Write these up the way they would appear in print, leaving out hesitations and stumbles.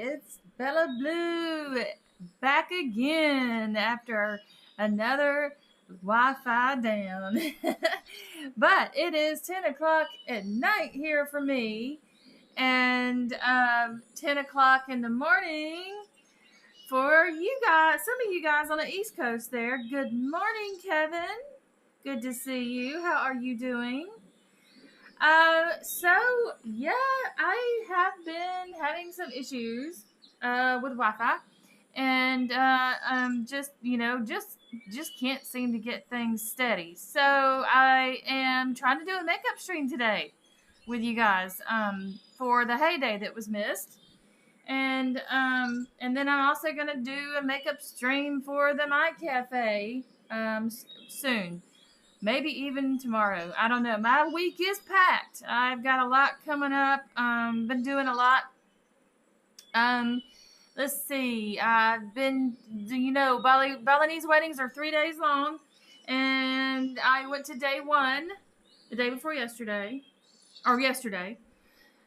it's Bella Blue back again after another Wi-Fi down. But it is 10 o'clock at night here for me, and 10 o'clock in the morning for you guys, some of you guys on the East Coast there. Good morning, Kevin. Good to see you. How are you doing? So yeah, I have been having some issues with Wi-Fi, and just can't seem to get things steady. So I am trying to do a makeup stream today with you guys for the heyday that was missed, and then I'm also gonna do a makeup stream for the My Cafe soon. Maybe even tomorrow. I don't know. My week is packed. I've got a lot coming up. Been doing a lot. Um, let's see. I've been, Balinese weddings are 3 days long, and I went to day one, the day before yesterday, or yesterday.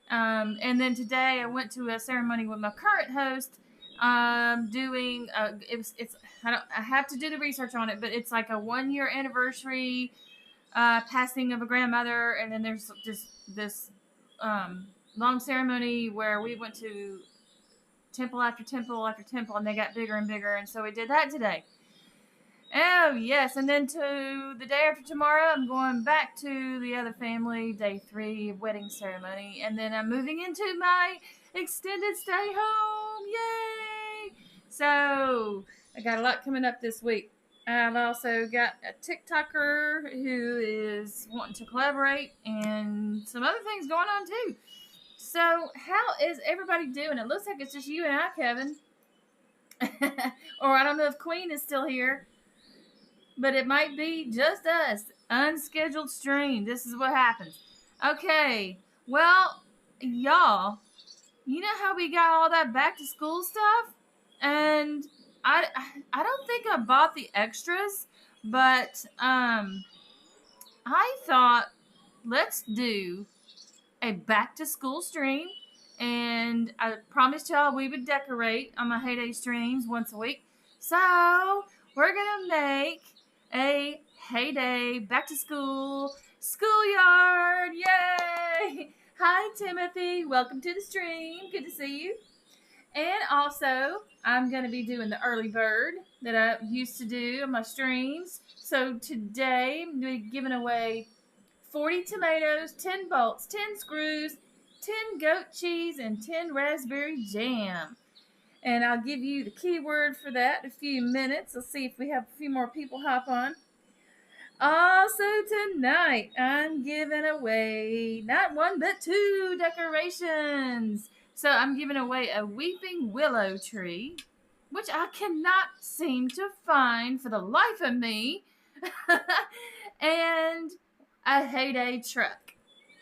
And then today I went to a ceremony with my current host. Doing it's I have to do the research on it, but it's like a 1 year anniversary passing of a grandmother, and then there's just this long ceremony where we went to temple after temple after temple, and they got bigger and bigger, and so we did that today. Oh yes, and then to the day after tomorrow, I'm going back to the other family, day 3 wedding ceremony, and then I'm moving into my extended stay home. Yay! So I got a lot coming up this week. I've also got a TikToker who is wanting to collaborate, and some other things going on too. So how is everybody doing? It looks like it's just you and I, Kevin. Or I don't know if Queen is still here, but it might be just us. Unscheduled stream. This is what happens. Okay. Well, y'all, you know how we got all that back to school stuff? And I don't think I bought the extras, but I thought let's do a back to school stream, and I promised y'all we would decorate on my heyday streams once a week. So we're gonna make a heyday back to school schoolyard. Yay! Hi Timothy, welcome to the stream. Good to see you. And also, I'm going to be doing the early bird that I used to do on my streams. So today, I'm going to be giving away 40 tomatoes, 10 bolts, 10 screws, 10 goat cheese, and 10 raspberry jam. And I'll give you the keyword for that in a few minutes. Let's see if we have a few more people hop on. Also tonight, I'm giving away not one but 2 decorations. So I'm giving away a weeping willow tree, which I cannot seem to find for the life of me, and a heyday truck,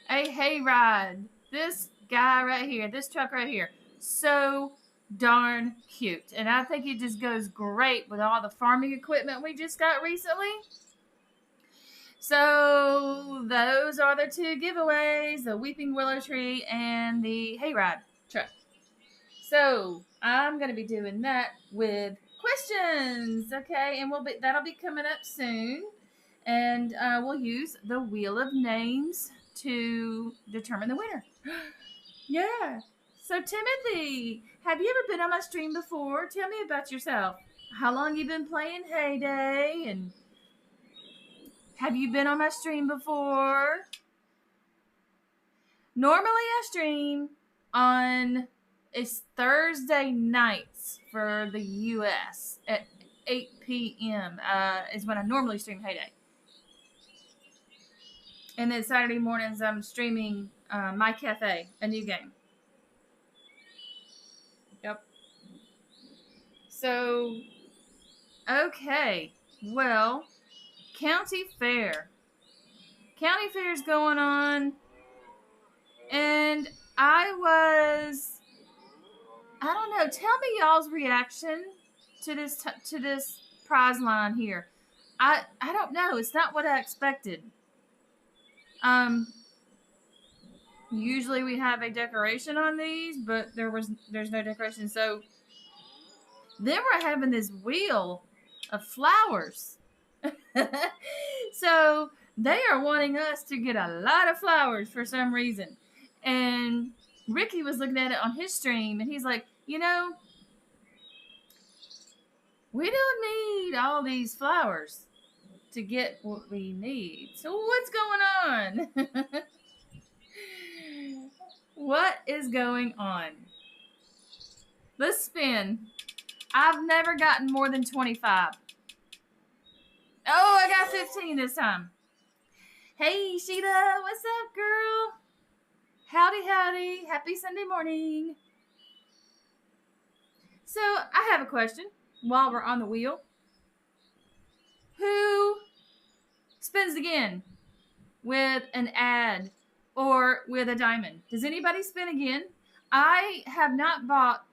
a hayride. This guy right here, this truck right here, so darn cute. And I think it just goes great with all the farming equipment we just got recently. So those are the 2 giveaways, the weeping willow tree and the hayride truck. So I'm going to be doing that with questions, okay? And that'll be coming up soon. And we'll use the wheel of names to determine the winner. Yeah. So Timothy, have you ever been on my stream before? Tell me about yourself. How long you been playing Heyday, and have you been on my stream before? Normally I stream on Thursday nights for the US at 8 p.m. Is when I normally stream Heyday. And then Saturday mornings I'm streaming My Cafe, a new game. Yep. So, okay. Well, County Fair. County Fair's going on, and I don't know. Tell me y'all's reaction to this prize line here. I don't know. It's not what I expected. Usually we have a decoration on these, but there's no decoration. So then we're having this wheel of flowers. So they are wanting us to get a lot of flowers for some reason. And Ricky was looking at it on his stream and he's like, we don't need all these flowers to get what we need. So what's going on? What is going on? Let's spin. I've never gotten more than 25. Oh, I got 15 this time. Hey, Sheila, what's up, girl? Howdy, howdy. Happy Sunday morning. So, I have a question while we're on the wheel. Who spins again with an ad or with a diamond? Does anybody spin again? I have not bought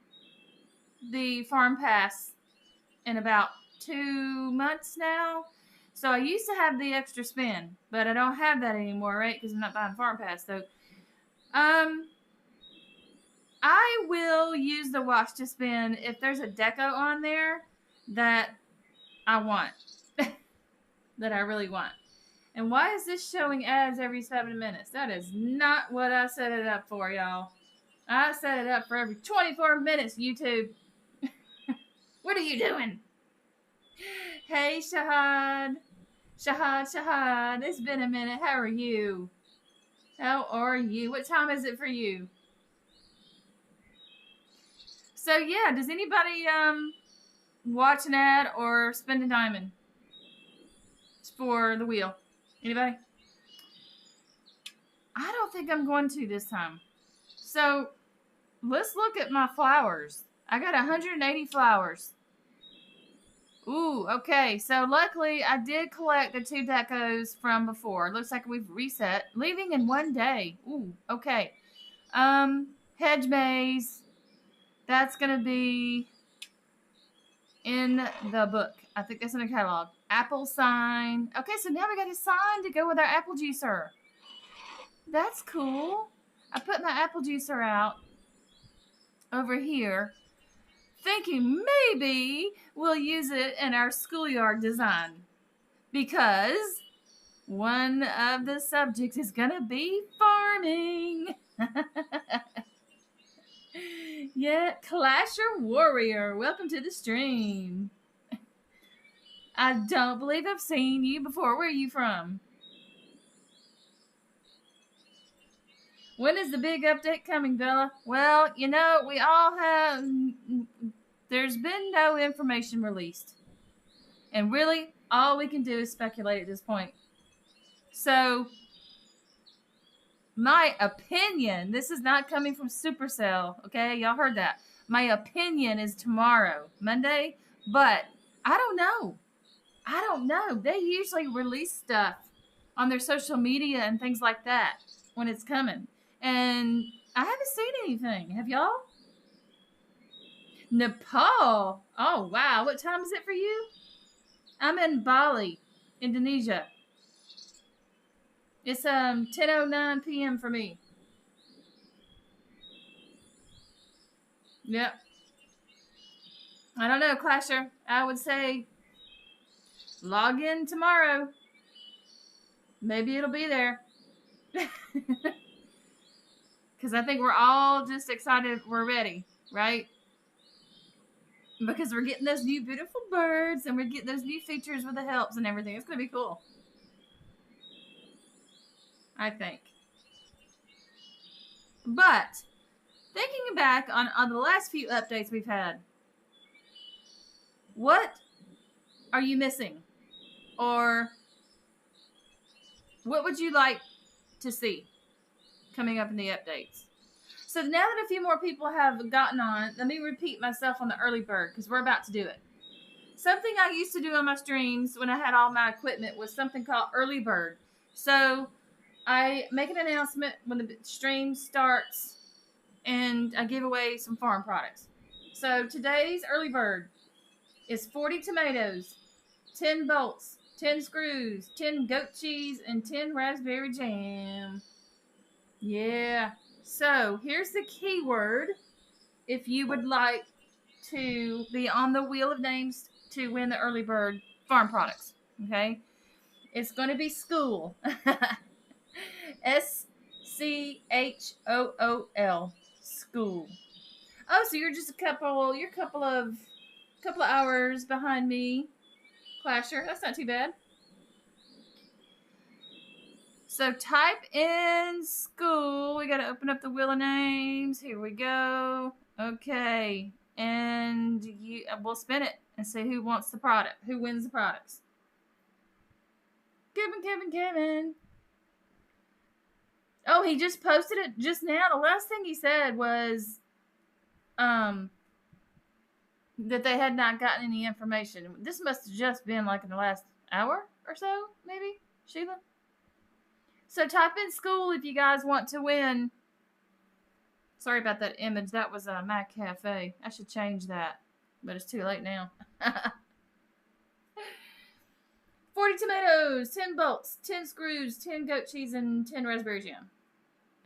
the Farm Pass in about 2 months now. So I used to have the extra spin, but I don't have that anymore, right? Because I'm not buying Farm Pass. So, I will use the watch to spin if there's a deco on there that I want, that I really want. And why is this showing ads every 7 minutes? That is not what I set it up for, y'all. I set it up for every 24 minutes, YouTube. What are you doing? Hey, Shahad. Shahad. It's been a minute. How are you? How are you? What time is it for you? So, yeah, does anybody watch an ad or spend a diamond for the wheel? Anybody? I don't think I'm going to this time. So, let's look at my flowers. I got 180 flowers. Ooh, okay. So, luckily, I did collect the 2 decos from before. Looks like we've reset. Leaving in 1 day. Ooh, okay. Hedge maze. That's going to be in the book. I think that's in the catalog. Apple sign. Okay, so now we got a sign to go with our apple juicer. That's cool. I put my apple juicer out over here, thinking maybe we'll use it in our schoolyard design, because one of the subjects is going to be farming. Yeah, Clasher Warrior, welcome to the stream. I don't believe I've seen you before. Where are you from? When is the big update coming, Bella? Well, we all have... There's been no information released. And really, all we can do is speculate at this point. So, my opinion, this is not coming from Supercell, okay? Y'all heard that. My opinion is tomorrow, Monday, but I don't know. They usually release stuff on their social media and things like that when it's coming. And I haven't seen anything. Have y'all? Nepal. Oh, wow. What time is it for you? I'm in Bali, Indonesia. It's 10:09 p.m. for me. Yep. I don't know, Clasher. I would say log in tomorrow. Maybe it'll be there. Because I think we're all just excited we're ready, right? Because we're getting those new beautiful birds and we're getting those new features with the helps and everything. It's going to be cool. I think. But, thinking back on the last few updates we've had, what are you missing? Or what would you like to see coming up in the updates? So now that a few more people have gotten on, let me repeat myself on the early bird, because we're about to do it. Something I used to do on my streams when I had all my equipment was something called early bird. So I make an announcement when the stream starts, and I give away some farm products. So today's early bird is 40 tomatoes, 10 bolts, 10 screws, 10 goat cheese, and 10 raspberry jam. Yeah. So here's the keyword. If you would like to be on the wheel of names to win the early bird farm products, okay? It's going to be school. SCHOOL. School. Oh, so you're just you're a couple of hours behind me, Clasher. That's not too bad. So type in school. We got to open up the wheel of names. Here we go. Okay. And we'll spin it and see who wants the product. Who wins the products. Kevin. Oh, he just posted it just now. The last thing he said was that they had not gotten any information. This must have just been like in the last hour or so, maybe, Sheila? So type in school if you guys want to win. Sorry about that image. That was my cafe. I should change that, but it's too late now. 40 tomatoes, 10 bolts, 10 screws, 10 goat cheese, and 10 raspberry jam.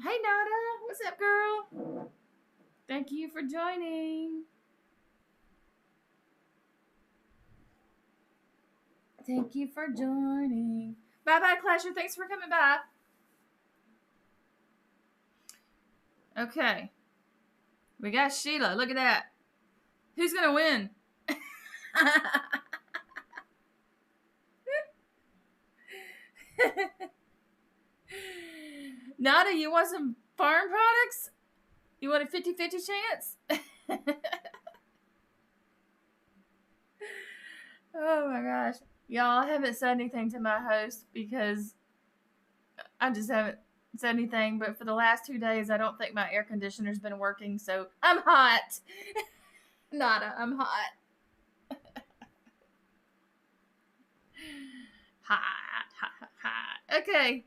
Hey, Nada. What's up, girl? Thank you for joining. Thank you for joining. Bye-bye, Clasher. Thanks for coming by. Okay. We got Sheila. Look at that. Who's going to win? Nada, you want some farm products? You want a 50-50 chance? Oh my gosh. Y'all, I haven't said anything to my host because I just haven't said anything. But for the last 2 days, I don't think my air conditioner's been working. So I'm hot. Nada, I'm hot. Hot. Okay.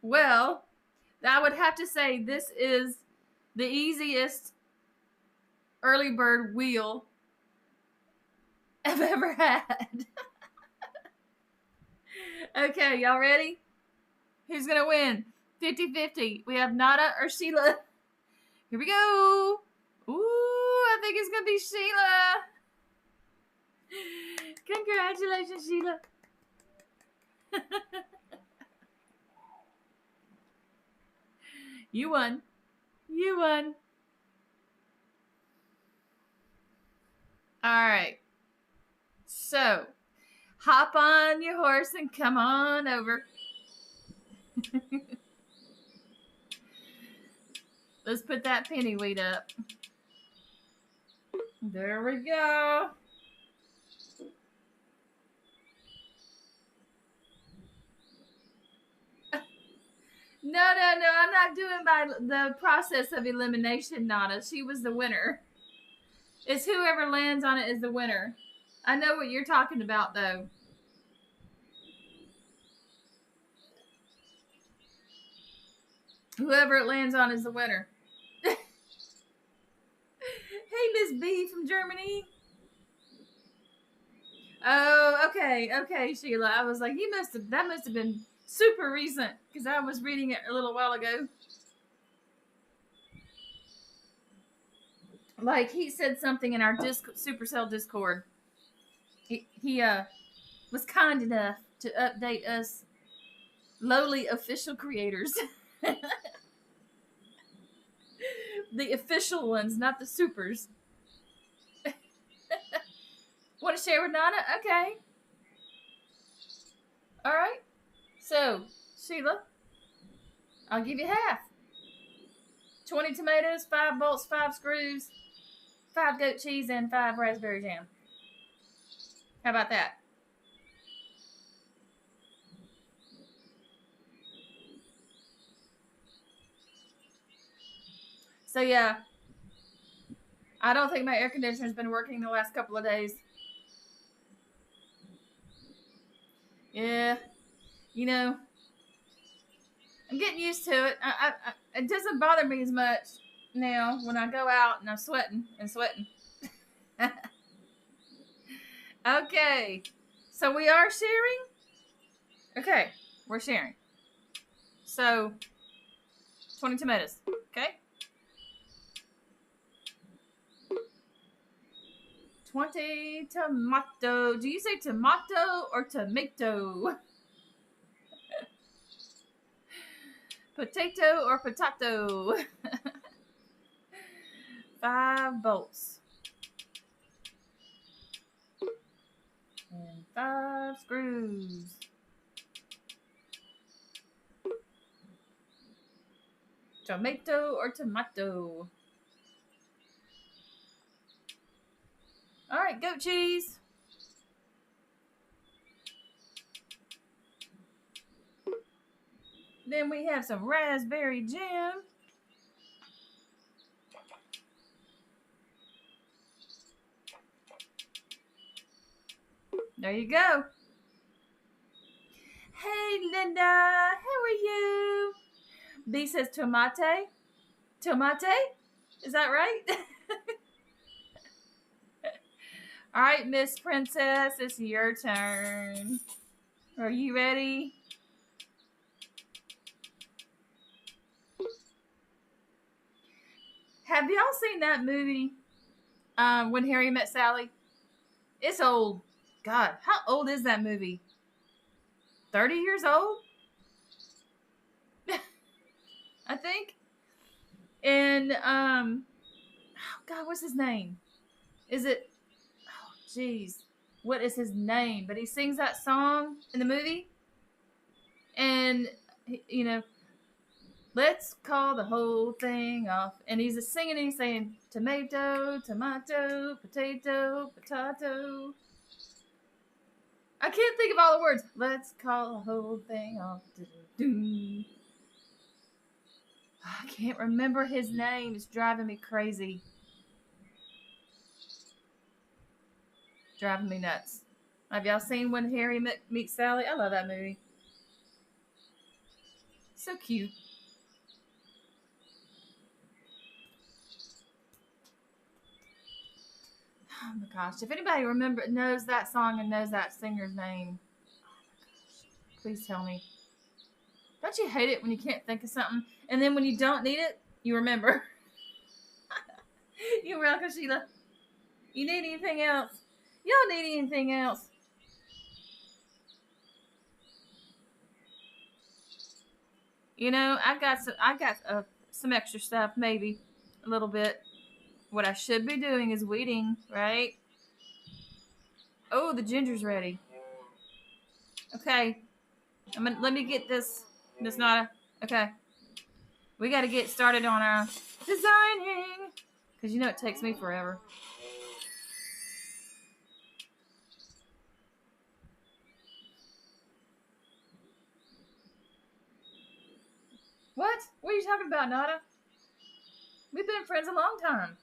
Well, I would have to say this is the easiest early bird wheel I've ever had. Okay, y'all ready? Who's going to win? 50-50. We have Nada or Sheila. Here we go. Ooh, I think it's going to be Sheila. Congratulations, Sheila. You won. You won. All right. So, hop on your horse and come on over. Let's put that penny wheat up. There we go. No, I'm not doing by the process of elimination, Nada. She was the winner. It's whoever lands on it is the winner. I know what you're talking about, though. Whoever it lands on is the winner. Hey, Miss B from Germany. Oh, okay, Sheila. I was like, that must have been super recent because I was reading it a little while ago. Like he said something in our Supercell Discord. He was kind enough to update us lowly official creators. The official ones, not the supers. Want to share with Nana? Okay. All right. So, Sheila, I'll give you half. 20 tomatoes, 5 bolts, 5 screws, 5 goat cheese, and 5 raspberry jam. How about that? So, yeah. I don't think my air conditioner's been working the last couple of days. Yeah. You know, I'm getting used to it. It doesn't bother me as much now when I go out and I'm sweating. Okay. So we are sharing? Okay. We're sharing. So 20 tomatoes. Okay. 20 tomato. Do you say tomato or tomato? Potato or potato? 5 bolts. And 5 screws. Tomato or tomato? All right, goat cheese. Then we have some raspberry jam. There you go. Hey, Linda. How are you? B says tomate. Tomate? Is that right? All right, Miss Princess, it's your turn. Are you ready? Have y'all seen that movie, When Harry Met Sally? It's old. God, how old is that movie? 30 years old? I think. And, oh God, what's his name? Is it, oh jeez, what is his name? But he sings that song in the movie. And, you know, let's call the whole thing off. And he's just singing and he's saying, tomato, tomato, potato, potato. I can't think of all the words. Let's call the whole thing off. I can't remember his name. It's driving me crazy. Driving me nuts. Have y'all seen When Harry Meets Sally? I love that movie. So cute. Oh my gosh. If anybody knows that song and knows that singer's name, oh my gosh, please tell me. Don't you hate it when you can't think of something and then when you don't need it, you remember? You're welcome, Sheila. You need anything else? Y'all need anything else? You know, I got some extra stuff, maybe a little bit. What I should be doing is weeding, right? Oh, the ginger's ready. Okay, let me get this, Miss Nada. Okay, we got to get started on our designing because you know it takes me forever. What? What are you talking about, Nada? We've been friends a long time.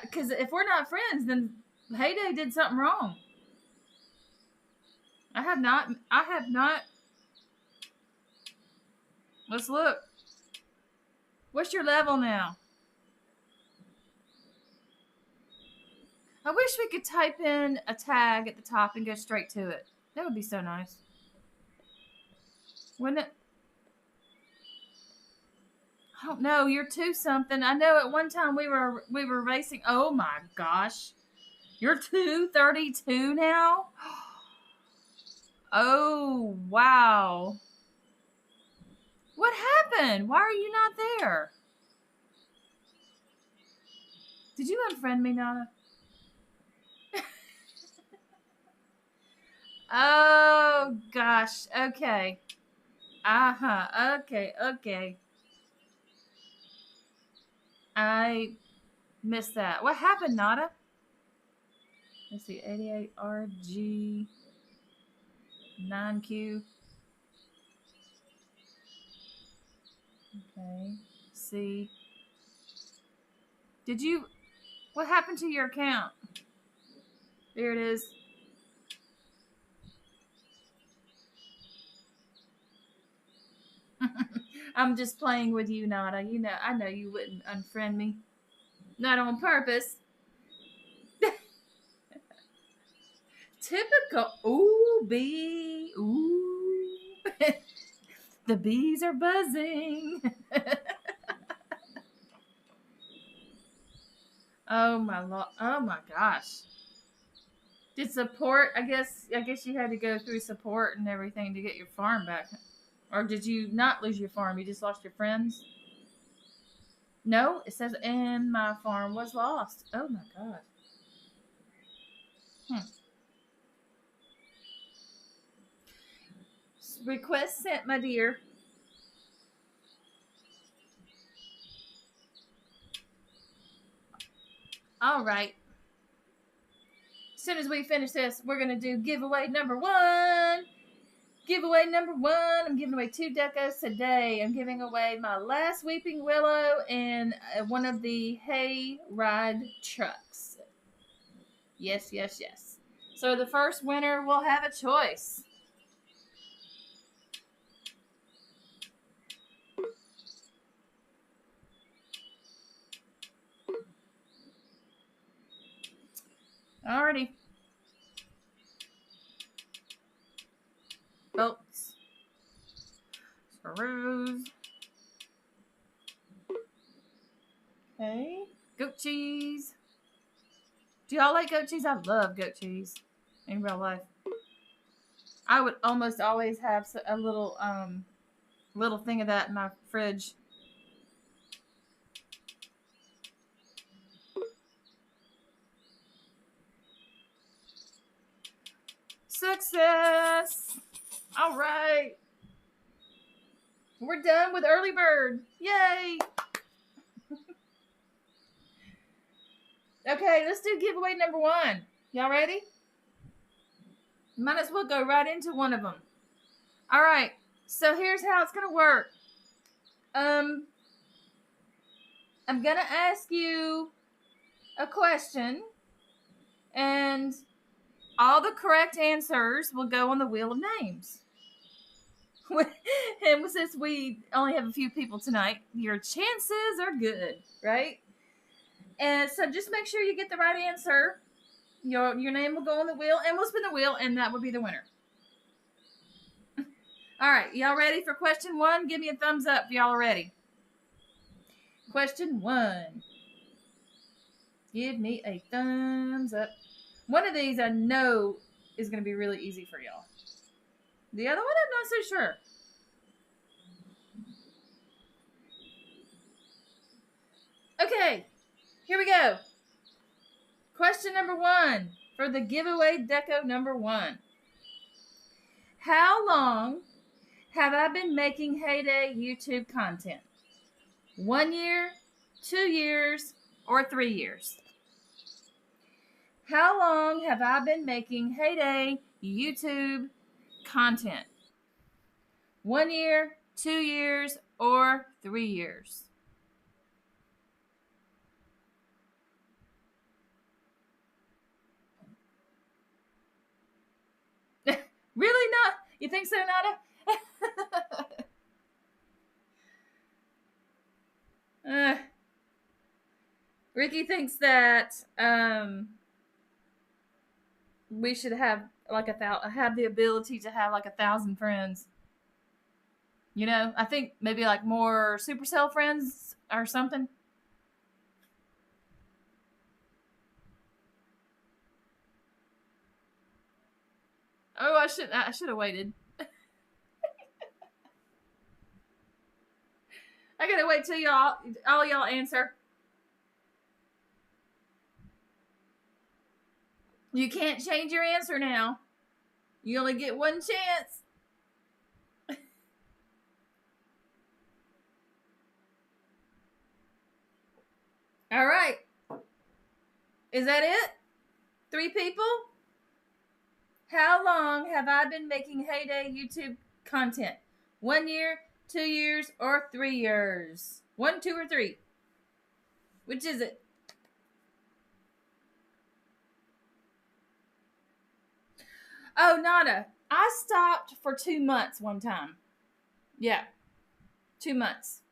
Because if we're not friends, then Heyday did something wrong. I have not. Let's look. What's your level now? I wish we could type in a tag at the top and go straight to it. That would be so nice. Wouldn't it? I don't know. You're 2 something. I know at one time we were racing. Oh my gosh. You're 232 now? Oh, wow. What happened? Why are you not there? Did you unfriend me, Nana? Oh, gosh. Okay. Uh-huh. Okay. I missed that. What happened, Nada? Let's see. 88RG 9Q. Okay. See. What happened to your account? There it is. I'm just playing with you, Nada. You know, I know you wouldn't unfriend me. Not on purpose. Typical. Ooh, B. Ooh. The bees are buzzing. Oh my gosh. Did support? I guess you had to go through support and everything to get your farm back, or did you not lose your farm? You just lost your friends. No, it says and my farm was lost. Oh my gosh. Hmm. Request sent, my dear. All right. As soon as we finish this, we're gonna do giveaway number one. Giveaway number one. I'm giving away 2 decos today. I'm giving away my last weeping willow and one of the hay ride trucks. Yes, yes, yes. So the first winner will have a choice. Alrighty. Bolts. Screws. Okay. Goat cheese. Do y'all like goat cheese? I love goat cheese in real life. I would almost always have a little thing of that in my fridge. Success! All right. We're done with early bird. Yay! Okay, let's do giveaway number one. Y'all ready? Might as well go right into one of them. All right. So here's how it's gonna work. I'm gonna ask you a question, and all the correct answers will go on the wheel of names. And since we only have a few people tonight, your chances are good, right? And so just make sure you get the right answer. Your name will go on the wheel, and we'll spin the wheel, and that will be the winner. All right, y'all ready for question one? Give me a thumbs up if y'all are ready. Question one. Give me a thumbs up. One of these I know is going to be really easy for y'all. The other one, I'm not so sure. Okay, here we go. Question number one for the giveaway deco number one. How long have I been making Heyday YouTube content? 1 year, 2 years, or 3 years? How long have I been making Heyday YouTube content? 1 year, 2 years, or 3 years? Really not? You think so, Nada? Ricky thinks that we should have like have the ability to have like 1,000 friends. You know, I think maybe like more Supercell friends or something. Oh, I should have waited. I gotta wait till all y'all answer. You can't change your answer now. You only get one chance. All right. Is that it? 3 people? How long have I been making Heyday YouTube content? 1 year, 2 years, or 3 years? 1, 2, or 3? Which is it? Oh, Nada. I stopped for 2 months one time. Yeah. 2 months.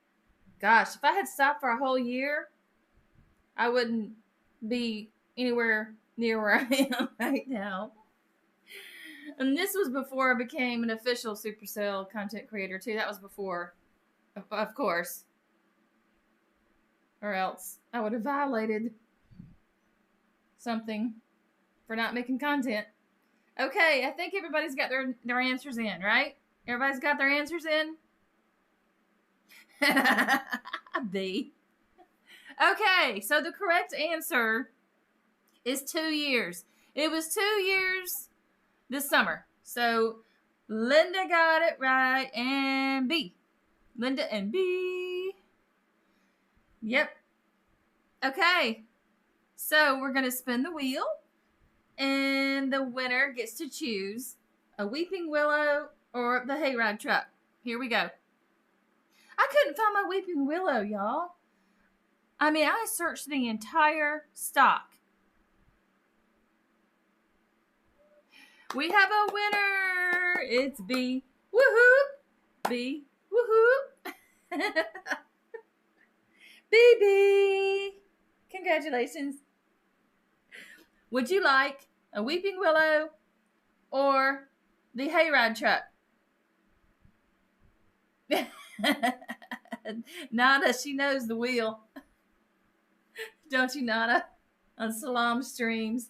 Gosh, if I had stopped for a whole year, I wouldn't be anywhere near where I am right now. And this was before I became an official Supercell content creator too. That was before, of course, or else I would have violated something for not making content. Okay, I think everybody's got their answers in, right? Everybody's got their answers in? B. Okay, so the correct answer is 2 years. It was 2 years this summer. So Linda got it right, and B. Linda and B. Yep. Okay, so we're going to spin the wheel, and the winner gets to choose a weeping willow or the hayride truck. Here we go. I couldn't find my weeping willow, y'all. I mean, I searched the entire stock. We have a winner. It's B. Woohoo! B. Woohoo! BB. Congratulations. Would you like a weeping willow or the hayride truck? Nada, she knows the wheel. Don't you, Nada? On Salam streams.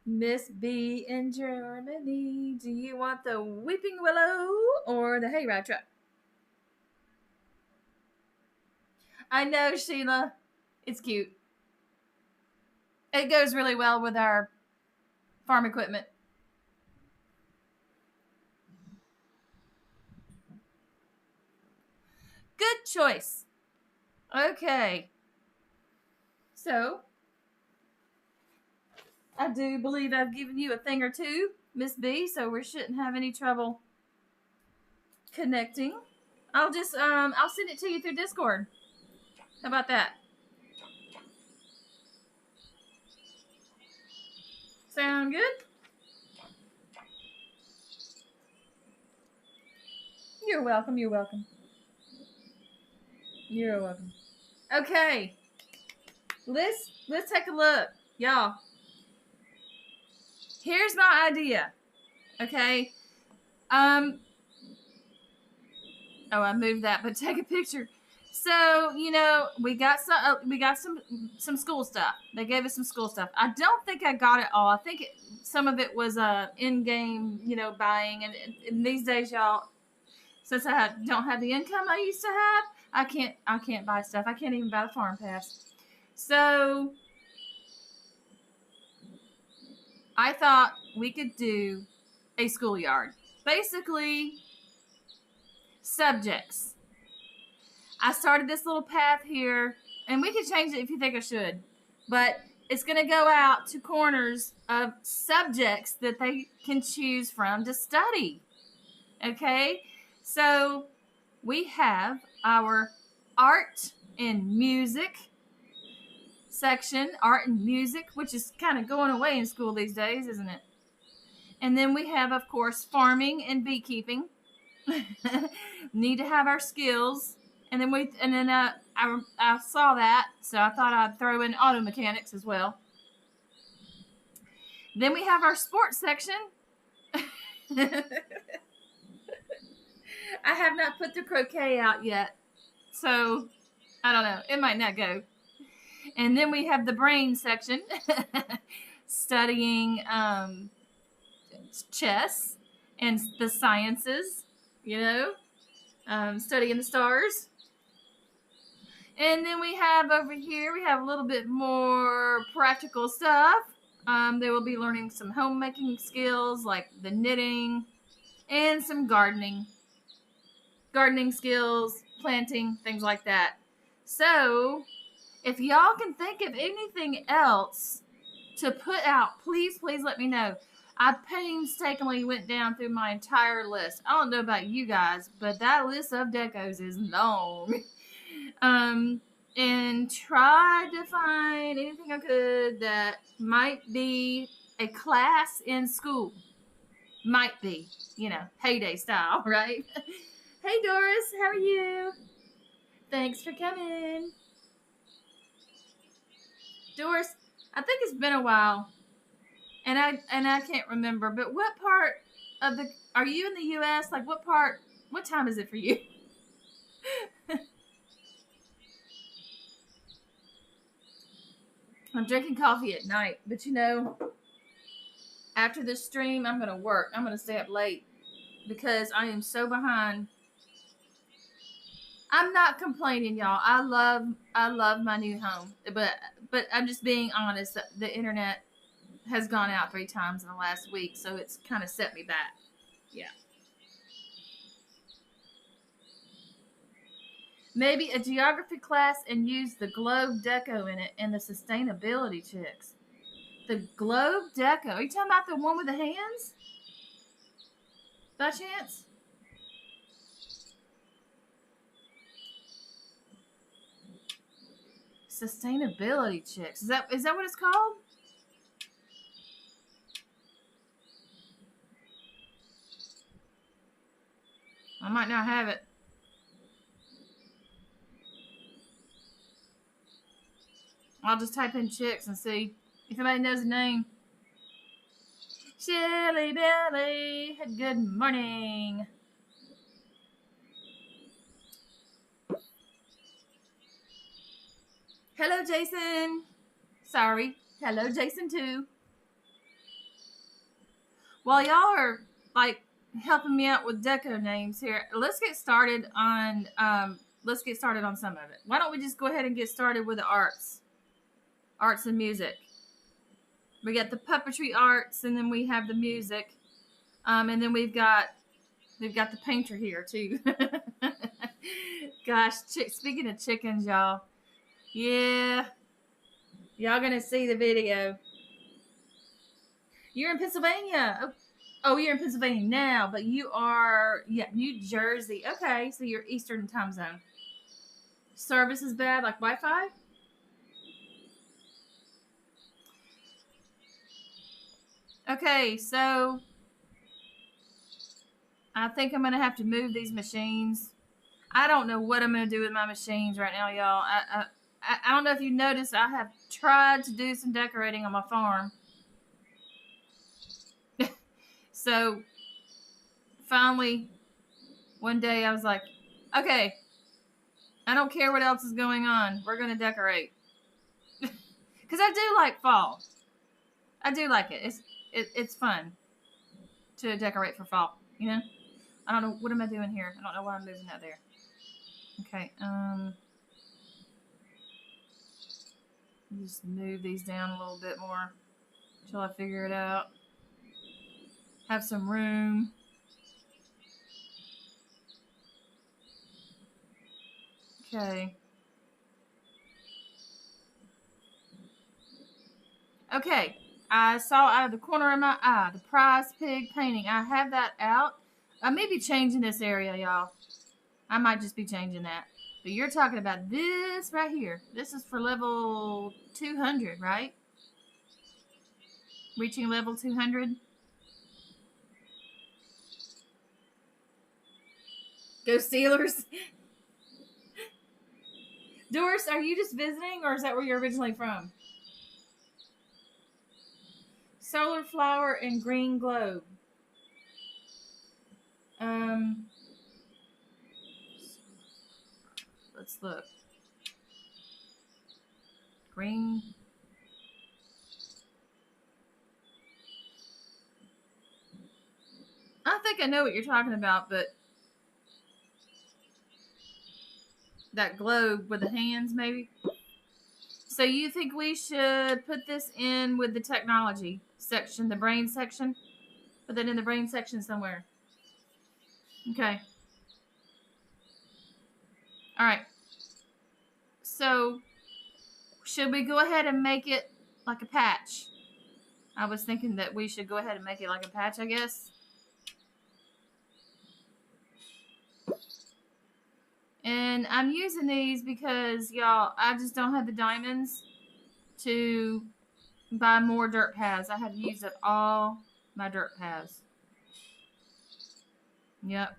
Miss B in Germany, do you want the weeping willow or the hayride truck? I know, Sheila. It's cute. It goes really well with our farm equipment. Good choice. Okay. So, I do believe I've given you a thing or two, Miss B, so we shouldn't have any trouble connecting. I'll just, I'll send it to you through Discord. How about that? Sound good? You're welcome, you're welcome. You're welcome. Okay. Let's take a look. Y'all. Here's my idea. Okay. Oh, I moved that, but take a picture. So, you know, we got some school stuff. They gave us some school stuff. I don't think I got it all. I think some of it was in-game, you know, buying. And these days, y'all, since I don't have the income I used to have, I can't buy stuff. I can't even buy the farm pass. So I thought we could do a schoolyard. Basically, subjects. I started this little path here, and we can change it if you think I should, but it's going to go out to corners of subjects that they can choose from to study. Okay? So we have our art and music section, art and music, which is kind of going away in school these days, isn't it? And then we have, of course, farming and beekeeping. Need to have our skills. And then I saw that, so I thought I'd throw in auto mechanics as well. Then we have our sports section. I have not put the croquet out yet, so I don't know. It might not go. And then we have the brain section, studying chess and the sciences, you know, studying the stars. And then we have over here, we have a little bit more practical stuff. They will be learning some homemaking skills like the knitting and some gardening skills, planting, things like that. So if y'all can think of anything else to put out, please let me know. I painstakingly went down through my entire list. I don't know about you guys, but that list of decos is long. And tried to find anything I could that might be a class in school. Might be, you know, heyday style, right? Hey Doris, how are you? Thanks for coming. Doris, I think it's been a while, and I can't remember. But what part of the are you in the U.S.? Like what part? What time is it for you? I'm drinking coffee at night, but you know, after this stream, I'm gonna work. I'm gonna stay up late because I am so behind. I'm not complaining, y'all. I love my new home, but I'm just being honest. The internet has gone out 3 times in the last week, so it's kind of set me back. Yeah. Maybe a geography class and use the globe deco in it and the sustainability chicks. The globe deco. Are you talking about the one with the hands? By chance? Sustainability chicks. Is that what it's called? I might not have it. I'll just type in chicks and see if anybody knows the name. Chili Billy, good morning. Hello, Jason. Sorry. Hello, Jason, too. While y'all are, like, helping me out with deco names here, let's get started on some of it. Why don't we just go ahead and get started with the arts and music. We got the puppetry arts, and then we have the music, and then we've got the painter here too. Gosh, speaking of chickens, y'all, yeah, y'all gonna see the video. You're in Pennsylvania. Oh, you're in Pennsylvania now, but you are New Jersey. Okay, so you're Eastern time zone. Service is bad, like Wi-Fi. Okay, so I think I'm gonna have to move these machines. I don't know what I'm gonna do with my machines right now, y'all. I don't know if you noticed, I have tried to do some decorating on my farm. So finally, one day I was like, okay, I don't care what else is going on. We're gonna decorate. Because I do like fall. I do like it. It's fun to decorate for fall, you know? I don't know. What am I doing here? I don't know why I'm moving that there. Okay. Just move these down a little bit more until I figure it out. Have some room. Okay. Okay. I saw out of the corner of my eye the prize pig painting. I have that out. I may be changing this area, y'all. I might just be changing that. But you're talking about this right here. This is for level 200, right? Reaching level 200. Go Steelers. Doris, are you just visiting, or is that where you're originally from? Solar flower and green globe. Let's look. Green. I think I know what you're talking about, but that globe with the hands, maybe. So you think we should put this in with the technology section, the brain section? Put that in the brain section somewhere. Okay. All right. So should we go ahead and make it like a patch? I was thinking that we should go ahead and make it like a patch, I guess. And I'm using these because, y'all, I just don't have the diamonds to buy more dirt paths. I have used up all my dirt paths. Yep.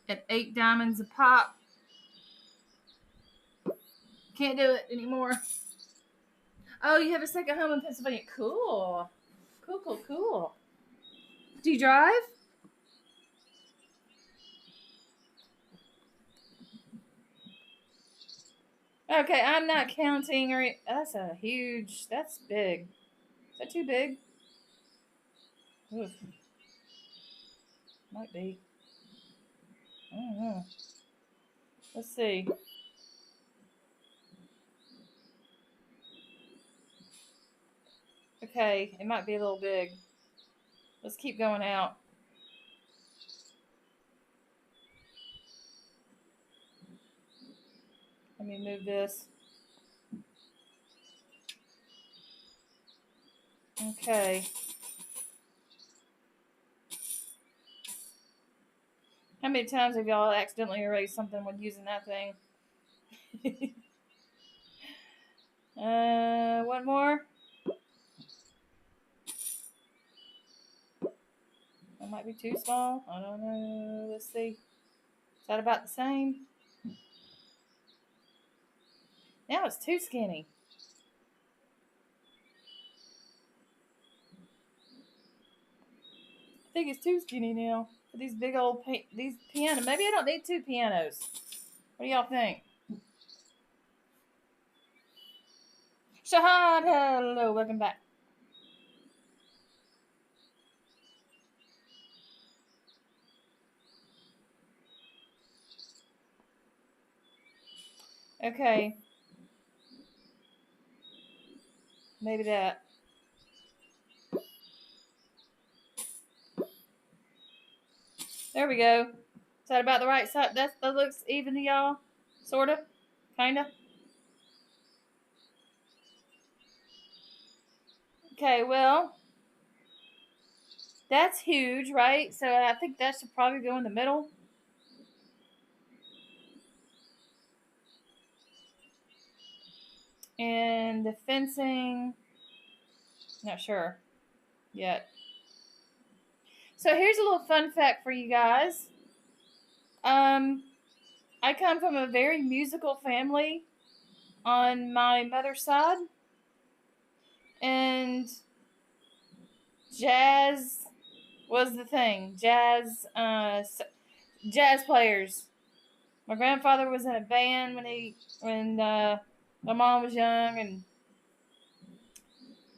At 8 diamonds a pop. Can't do it anymore. Oh, you have a second home in Pennsylvania. Cool. Cool, cool, cool. Do you drive? Okay, I'm not counting. Or that's a huge. That's big. Is that too big? Oof. Might be. I don't know. Let's see. Okay, it might be a little big. Let's keep going out. Let me move this. Okay. How many times have y'all accidentally erased something when using that thing? One more. That might be too small. I don't know. Let's see. Is that about the same? Now it's too skinny. I think it's too skinny now for these big old these pianos. Maybe I don't need two pianos. What do y'all think? Shahad, hello, welcome back. Okay. Maybe that. There we go. Is that about the right size? That looks even to y'all? Sorta? Kinda? Okay, well, that's huge, right? So I think that should probably go in the middle. And the fencing, not sure yet. So here's a little fun fact for you guys. I come from a very musical family on my mother's side, and jazz was the thing. Jazz players. My grandfather was in a band when my mom was young, and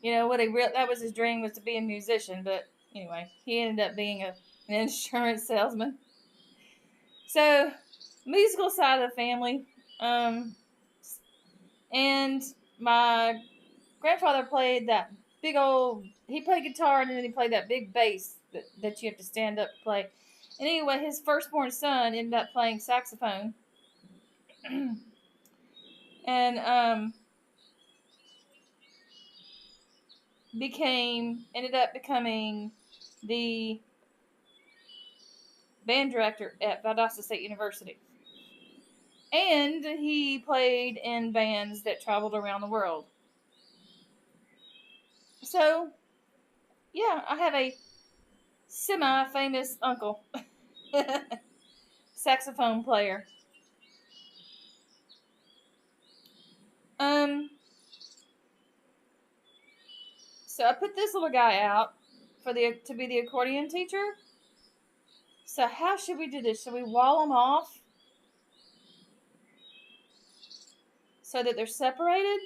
you know that was his dream, was to be a musician. But anyway, he ended up being an insurance salesman. So, musical side of the family, and my grandfather played that big old. He played guitar, and then he played that big bass that you have to stand up to play. And anyway, his firstborn son ended up playing saxophone, and ended up becoming the band director at Valdosta State University. And he played in bands that traveled around the world. So, yeah, I have a semi-famous uncle, saxophone player. So I put this little guy out to be the accordion teacher. So how should we do this? Should we wall them off so that they're separated?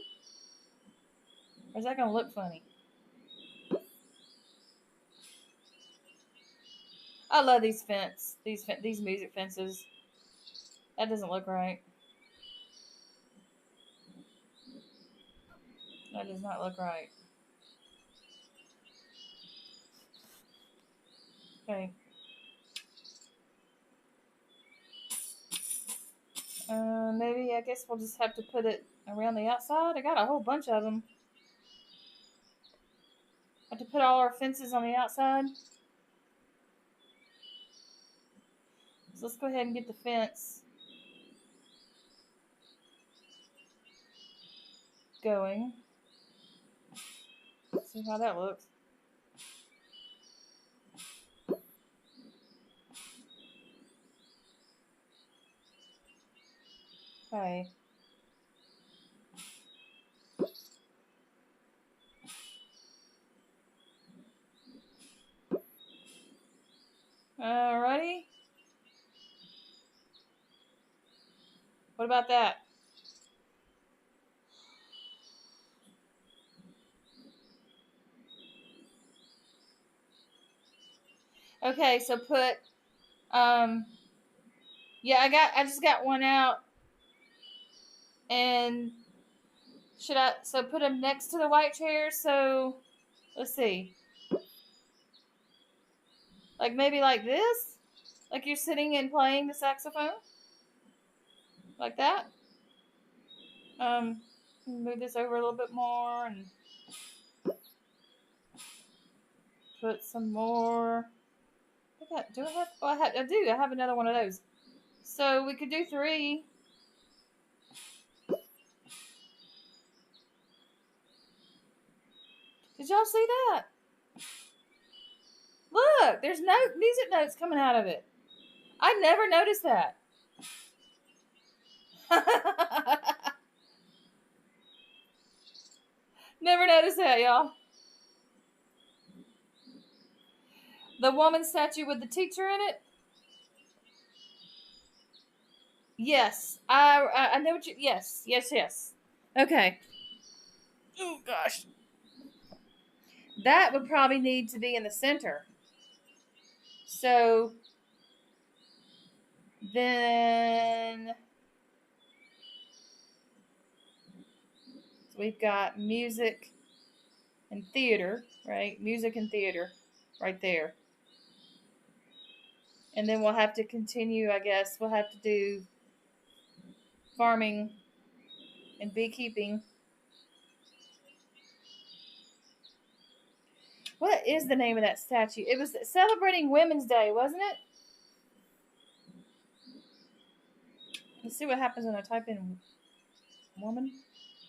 Or is that going to look funny? I love these these music fences. That doesn't look right. That does not look right. Okay. Maybe I guess we'll just have to put it around the outside. I got a whole bunch of them. Have to put all our fences on the outside. So let's go ahead and get the fence going. Let's see how that looks. Okay. Alrighty. What about that? Okay, so put yeah, I just got one out, and should I put them next to the white chair? So let's see. Like maybe like this? Like you're sitting and playing the saxophone? Like that? Move this over a little bit more and put some more. Do I have? Oh, I do. I have another one of those. So we could do 3. Did y'all see that? Look, there's music notes coming out of it. I never noticed that. Never noticed that, y'all. The woman statue with the teacher in it? Yes. I know what you... Yes. Okay. Oh, gosh. That would probably need to be in the center. So... Then... So we've got music and theater, right? Music and theater right there. And then we'll have to continue, I guess. We'll have to do farming and beekeeping. What is the name of that statue? It was celebrating Women's Day, wasn't it? Let's see what happens when I type in woman.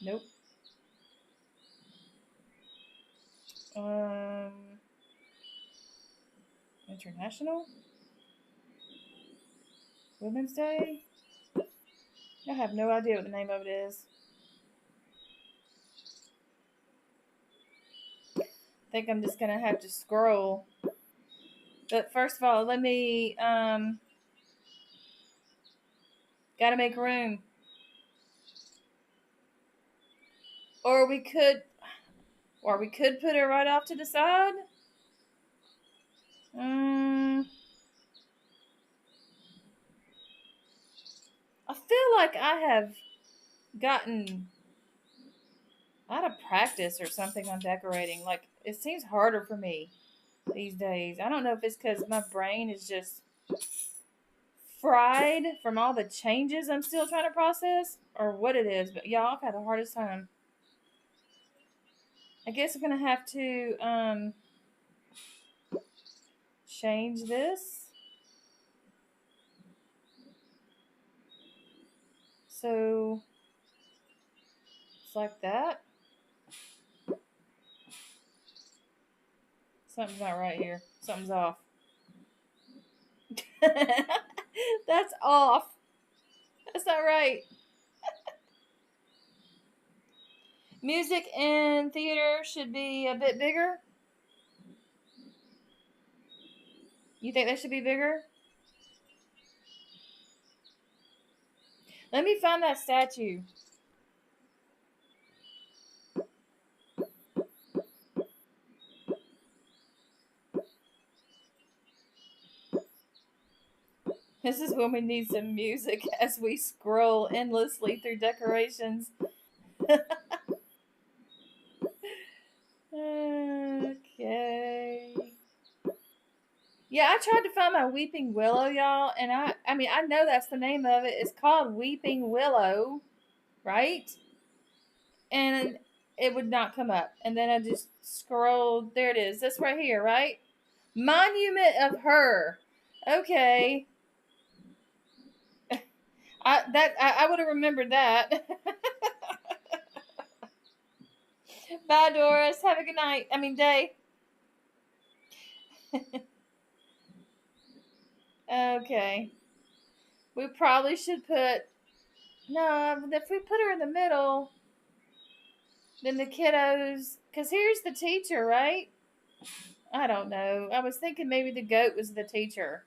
Nope. International Women's Day. I have no idea what the name of it is. I think I'm just gonna have to scroll. But first of all, let me gotta make room. Or we could put it right off to the side. I feel like I have gotten out of practice or something on decorating. Like, it seems harder for me these days. I don't know if it's because my brain is just fried from all the changes I'm still trying to process or what it is. But y'all, I've had the hardest time. I guess I'm going to have to change this. So it's like that. Something's not right here. Something's off. That's off. That's not right. Music and theater should be a bit bigger. You think that should be bigger? Let me find that statue. This is when we need some music as we scroll endlessly through decorations. Okay. Yeah, I tried to find my weeping willow, y'all, and I mean, I know that's the name of it. It's called weeping willow, right? And it would not come up. And then I just scrolled. There it is. This right here, right? Monument of her. Okay. I would have remembered that. Bye, Doris. Have a good night. Day. Okay. We probably should put... No, if we put her in the middle, then the kiddos... Because here's the teacher, right? I don't know. I was thinking maybe the goat was the teacher.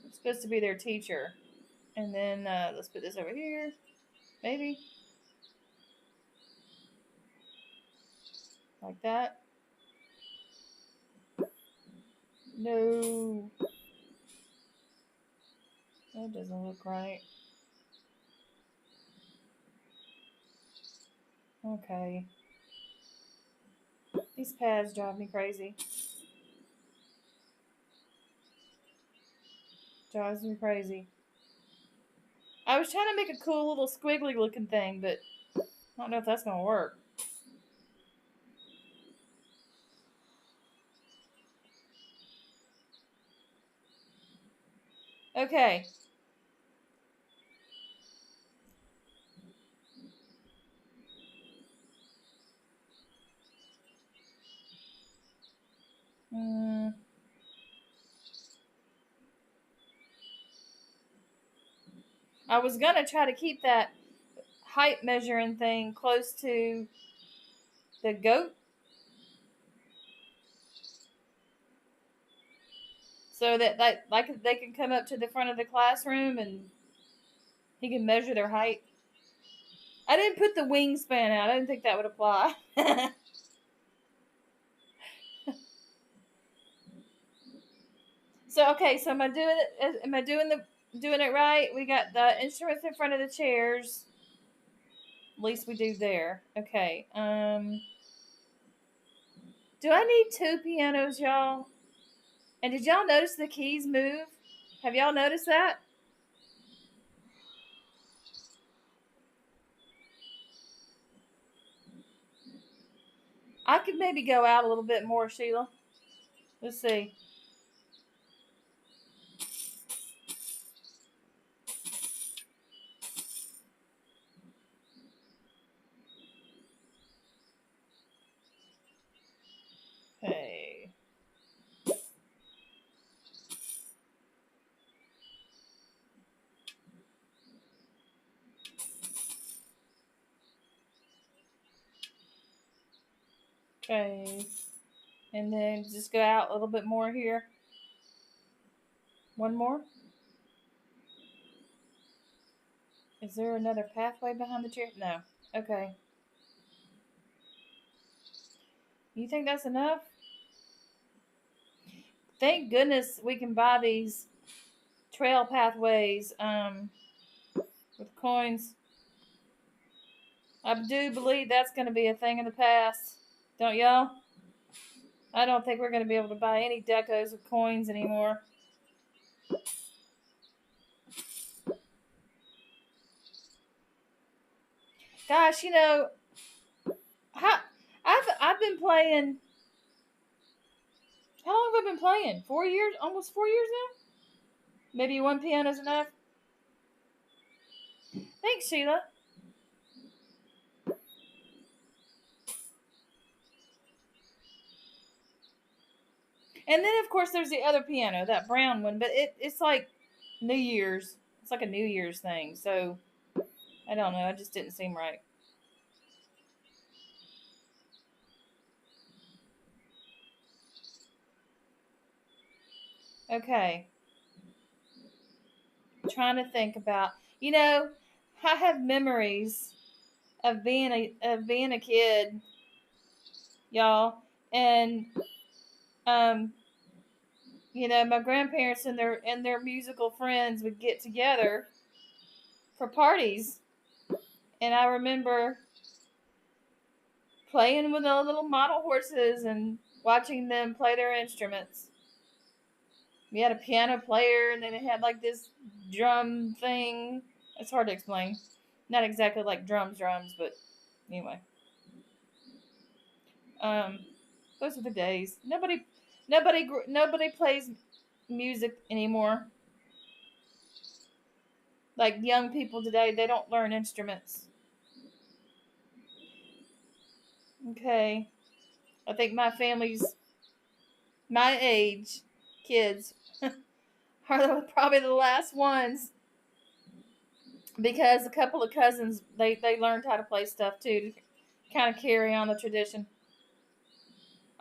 It's supposed to be their teacher. And then let's put this over here. Maybe. Like that. No. That doesn't look right. Okay. These pads drive me crazy. Drives me crazy. I was trying to make a cool little squiggly looking thing, but I don't know if that's going to work. Okay. I was going to try to keep that height measuring thing close to the goat so that like they can come up to the front of the classroom and he can measure their height. I didn't put the wingspan out. I didn't think that would apply. So okay, so am I doing it? Am I doing it right? We got the instruments in front of the chairs. At least we do there. Okay. Do I need two pianos, y'all? And did y'all notice the keys move? Have y'all noticed that? I could maybe go out a little bit more, Sheila. Let's see. Okay. Okay. And then just go out a little bit more here. One more. Is there another pathway behind the chair? No. Okay. You think that's enough? Thank goodness we can buy these trail pathways with coins. I do believe that's going to be a thing of the past. Don't y'all? I don't think we're going to be able to buy any decos with coins anymore. Gosh, you know, how I've been playing. How long have I been playing? 4 years, almost 4 years now. Maybe one piano's enough. Thanks, Sheila. And then of course there's the other piano, that brown one, but it's like New Year's. It's like a New Year's thing. So I don't know. It just didn't seem right. Okay. Trying to think about, you know, I have memories of being a kid, y'all, and um, you know, my grandparents and their musical friends would get together for parties, and I remember playing with the little model horses and watching them play their instruments. We had a piano player, and then it had like this drum thing. It's hard to explain. Not exactly like drums, but anyway. Um, those are the days. Nobody plays music anymore. Like young people today, they don't learn instruments. Okay, I think my family's my age kids are probably the last ones because a couple of cousins they learned how to play stuff too to kind of carry on the tradition.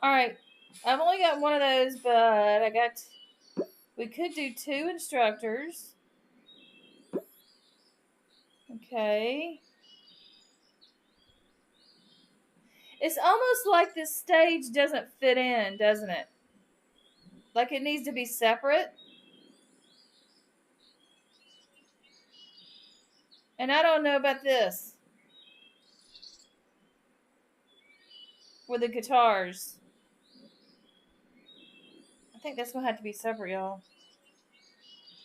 All right, I've only got one of those, but we could do two instructors. Okay. It's almost like this stage doesn't fit in, doesn't it? Like it needs to be separate. And I don't know about this with the guitars. I think that's going to have to be separate, y'all.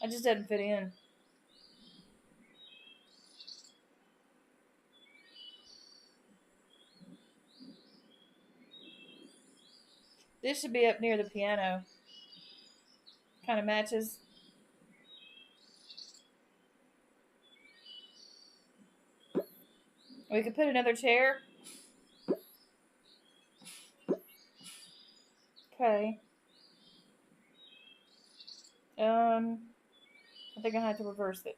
It just doesn't fit in. This should be up near the piano. Kind of matches. We could put another chair. Okay. I think I have to reverse it.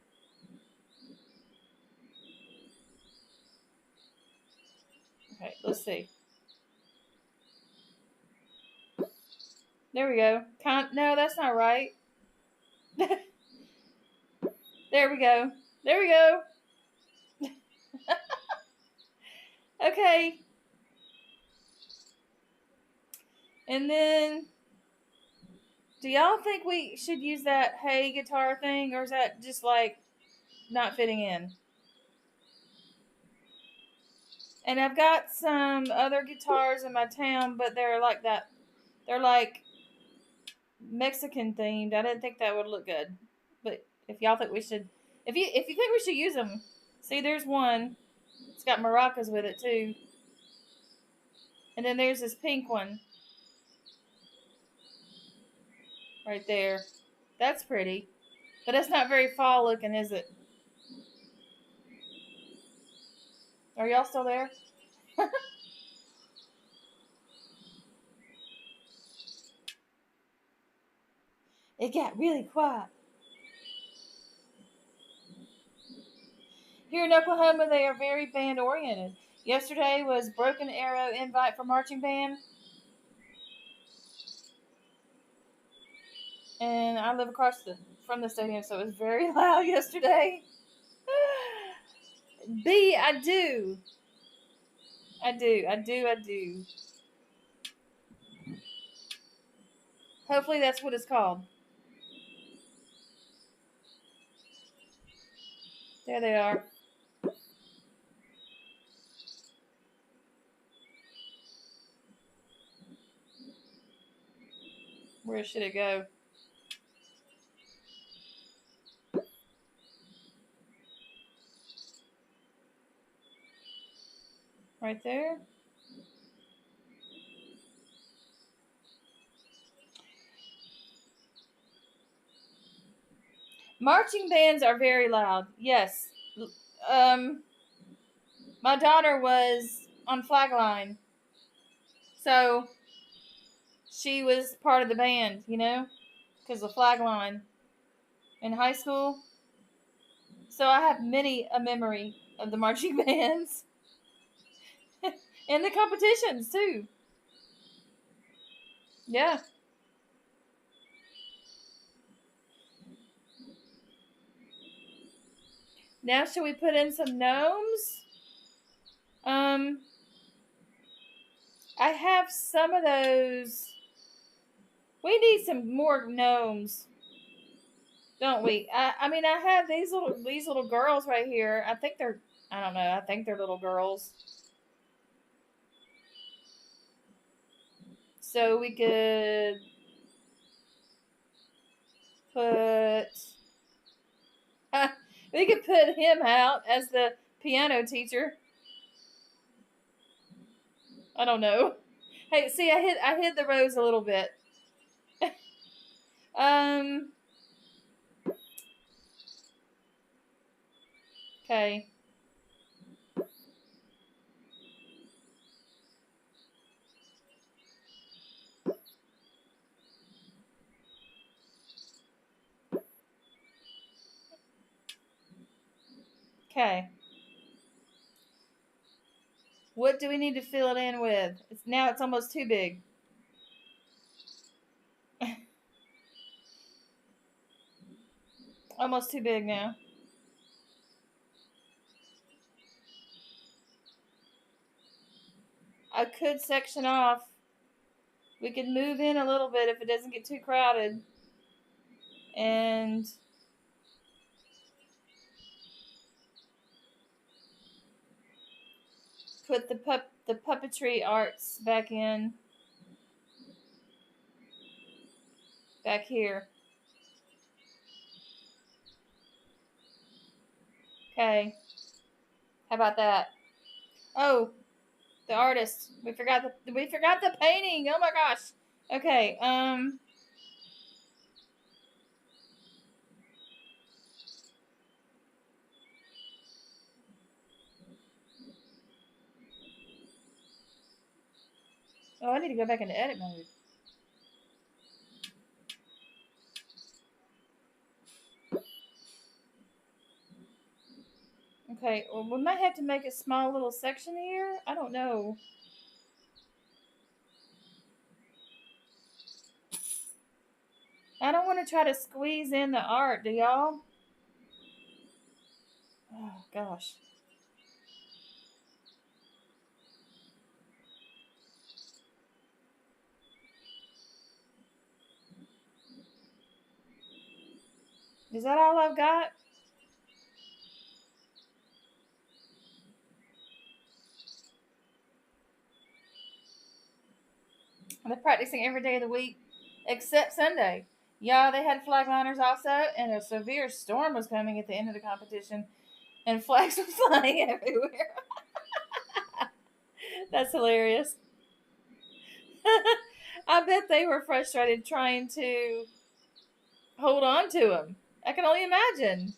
Okay, let's see. There we go. No, that's not right. There we go. There we go. Okay. And then, do y'all think we should use that hey guitar thing, or is that just like not fitting in? And I've got some other guitars in my town, but they're like that. They're like Mexican themed. I didn't think that would look good. But if y'all think we should, if you think we should use them, see, there's one. It's got maracas with it too. And then there's this pink one right there. That's pretty, but that's not very fall looking, is it? Are y'all still there? It got really quiet. Here in Oklahoma, they are very band oriented. Yesterday was Broken Arrow invite for marching band. And I live across from the stadium, so it was very loud yesterday. B, I do. I do. I do. I do. Hopefully that's what it's called. There they are. Where should it go? Right there. Marching bands are very loud. Yes. My daughter was on flag line, so she was part of the band, because the flag line in high school. So I have many a memory of the marching bands and the competitions too. Yeah. Now should we put in some gnomes? I have some of those. We need some more gnomes, don't we? I mean, I have these little girls right here. I don't know. I think they're little girls. So we could put we could put him out as the piano teacher. I don't know. Hey, see, I hid the rose a little bit. um. Okay. Okay. What do we need to fill it in with? Now it's almost too big. Almost too big now. I could section off. We could move in a little bit if it doesn't get too crowded. And put the puppetry arts back here. Okay. How about that? Oh, the artist. We forgot the painting. Oh my gosh. Okay. Oh, I need to go back into edit mode. Okay, well, we might have to make a small little section here. I don't know. I don't want to try to squeeze in the art, do y'all? Oh, gosh. Is that all I've got? They're practicing every day of the week except Sunday. Yeah, they had flag liners also, and a severe storm was coming at the end of the competition, and flags were flying everywhere. That's hilarious. I bet they were frustrated trying to hold on to them. I can only imagine.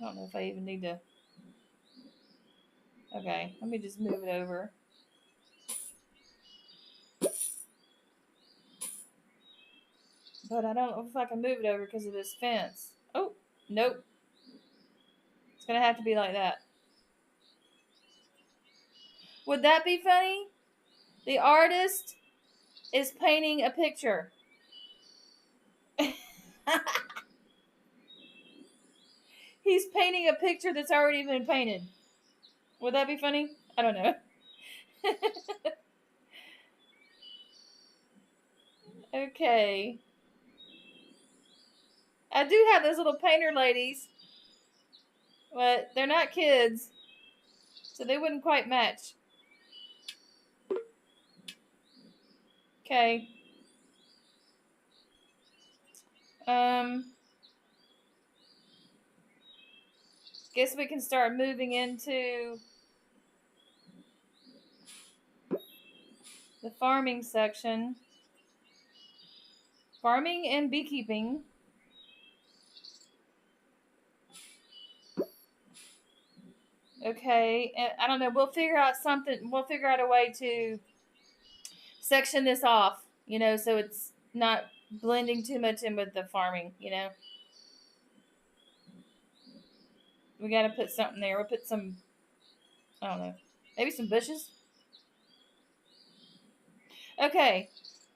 I don't know if I even need to. Okay, let me just move it over. But I don't know if I can move it over because of this fence. Oh, nope. It's going to have to be like that. Would that be funny? The artist is painting a picture. He's painting a picture that's already been painted. Would that be funny? I don't know. Okay. I do have those little painter ladies, but they're not kids, so they wouldn't quite match. Okay. Guess we can start moving into the farming section. Farming and beekeeping. Okay, and I don't know. We'll figure out something. We'll figure out a way to section this off, so it's not blending too much in with the farming, We got to put something there. We'll put some, I don't know, maybe some bushes. Okay,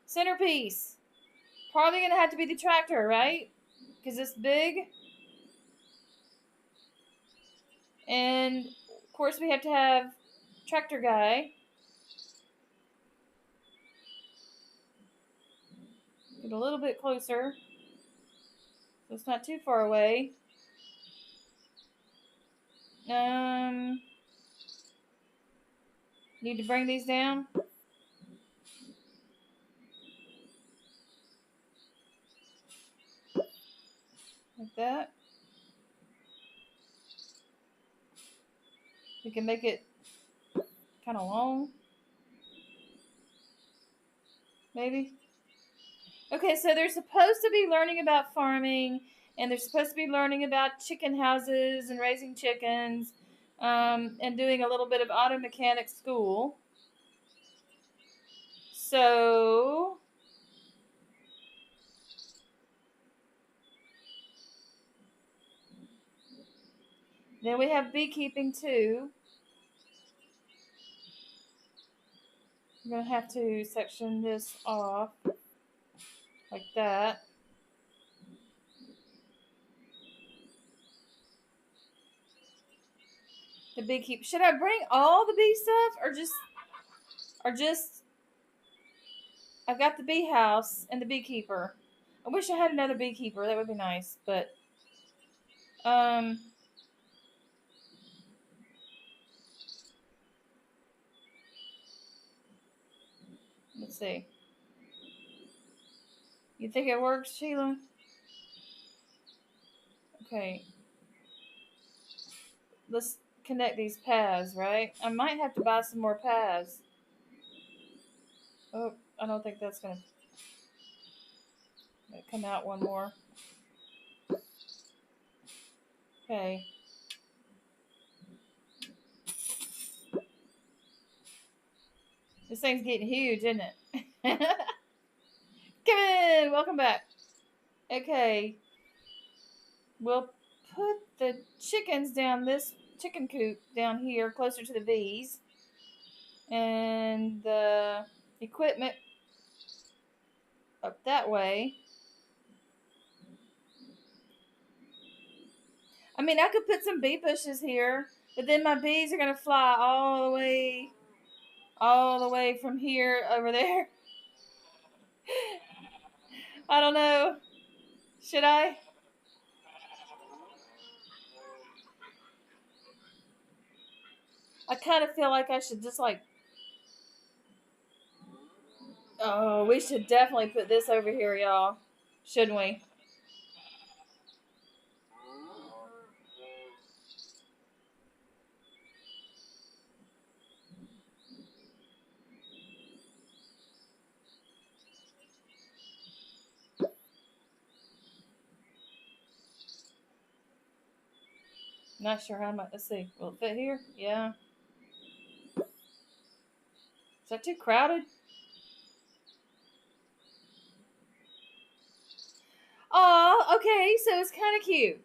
centerpiece. Probably going to have to be the tractor, right? Because it's big. And, of course, we have to have tractor guy. Get a little bit closer. So it's not too far away. Need to bring these down. Like that. We can make it kind of long. Maybe. Okay, so they're supposed to be learning about farming, and they're supposed to be learning about chicken houses and raising chickens. and doing a little bit of auto mechanic school. So then we have beekeeping too. I'm going to have to section this off like that. The beekeeper. Should I bring all the bee stuff or just I've got the bee house and the beekeeper. I wish I had another beekeeper. That would be nice, but um let's see. You think it works, Sheila? Okay. Let's connect these paths, right? I might have to buy some more paths. Oh, I don't think that's gonna come out one more. Okay. This thing's getting huge, isn't it? Kevin, welcome back. Okay. We'll put the chickens down this chicken coop down here closer to the bees. And the equipment up that way. I mean, I could put some bee bushes here, but then my bees are going to fly all the way from here over there. I don't know. Should I? I kind of feel like I should just like, oh, we should definitely put this over here, y'all. Shouldn't we? Not sure how much. Let's see. Will it fit here? Yeah. Is that too crowded? Oh, okay. So it's kind of cute.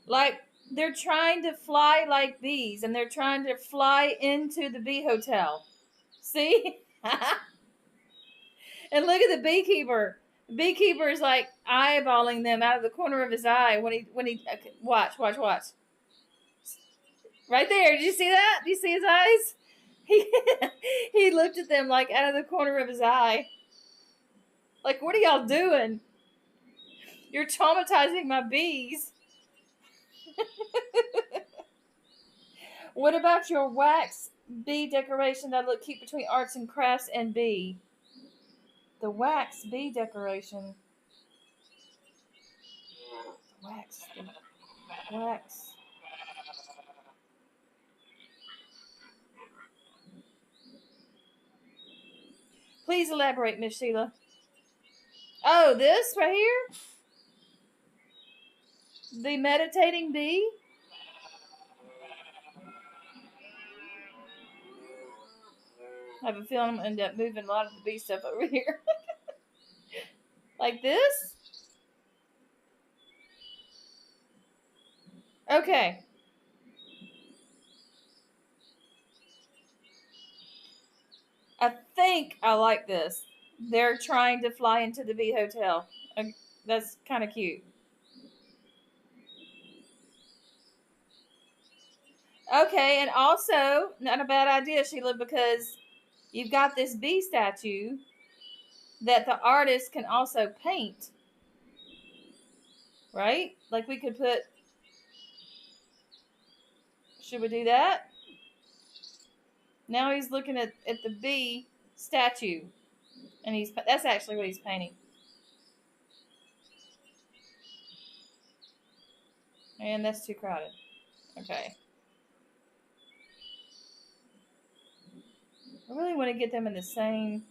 Like they're trying to fly like bees, and they're trying to fly into the bee hotel. See? And look at the beekeeper. The beekeeper is like eyeballing them out of the corner of his eye when he okay, watch. Right there. Did you see that? Do you see his eyes? He he looked at them like out of the corner of his eye. Like, what are y'all doing? You're traumatizing my bees. What about your wax bee decoration that look cute between arts and crafts and bee? The wax bee decoration. The wax. Please elaborate, Miss Sheila. Oh, this right here? The meditating bee? I have a feeling I'm going to end up moving a lot of the bee stuff over here. Like this? Okay. I think I like this. They're trying to fly into the bee hotel. That's kind of cute. Okay, and also, not a bad idea, Sheila, because you've got this bee statue that the artist can also paint. Right? Like we could put. Should we do that? Now he's looking at the bee statue. And that's actually what he's painting. And that's too crowded. Okay. I really want to get them in the same.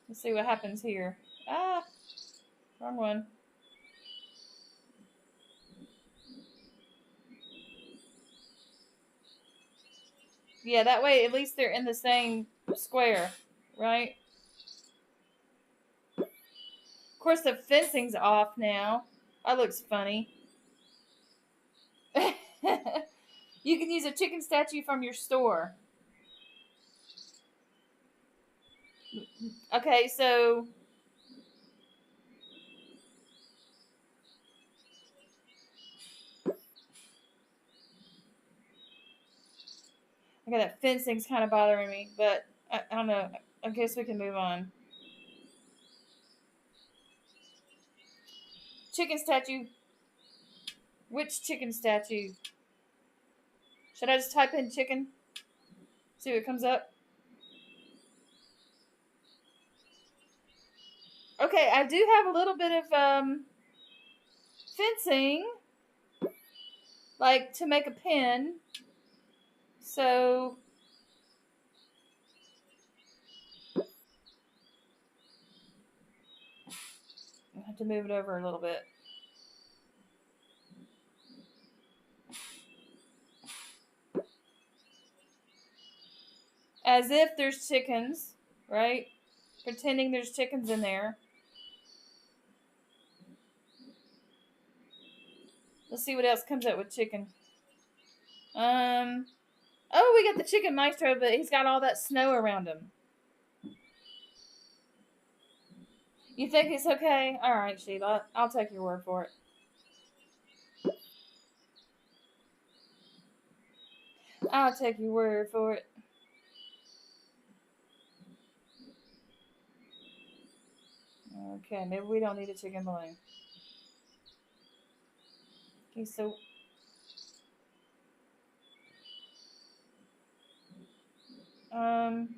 Let's see what happens here. Ah, wrong one. Yeah, that way at least they're in the same square, right? Of course, the fencing's off now. That looks funny. You can use a chicken statue from your store. Okay, so okay, that fencing's kind of bothering me, but I don't know. I guess we can move on. Chicken statue. Which chicken statue? Should I just type in chicken? See what comes up? Okay, I do have a little bit of fencing, like to make a pen. So I have to move it over a little bit. As if there's chickens, right? Pretending there's chickens in there. Let's see what else comes up with chicken. Oh, we got the chicken maestro, but he's got all that snow around him. You think it's okay? All right, Sheila. I'll take your word for it. I'll take your word for it. Okay, maybe we don't need a chicken balloon. Okay, so I'm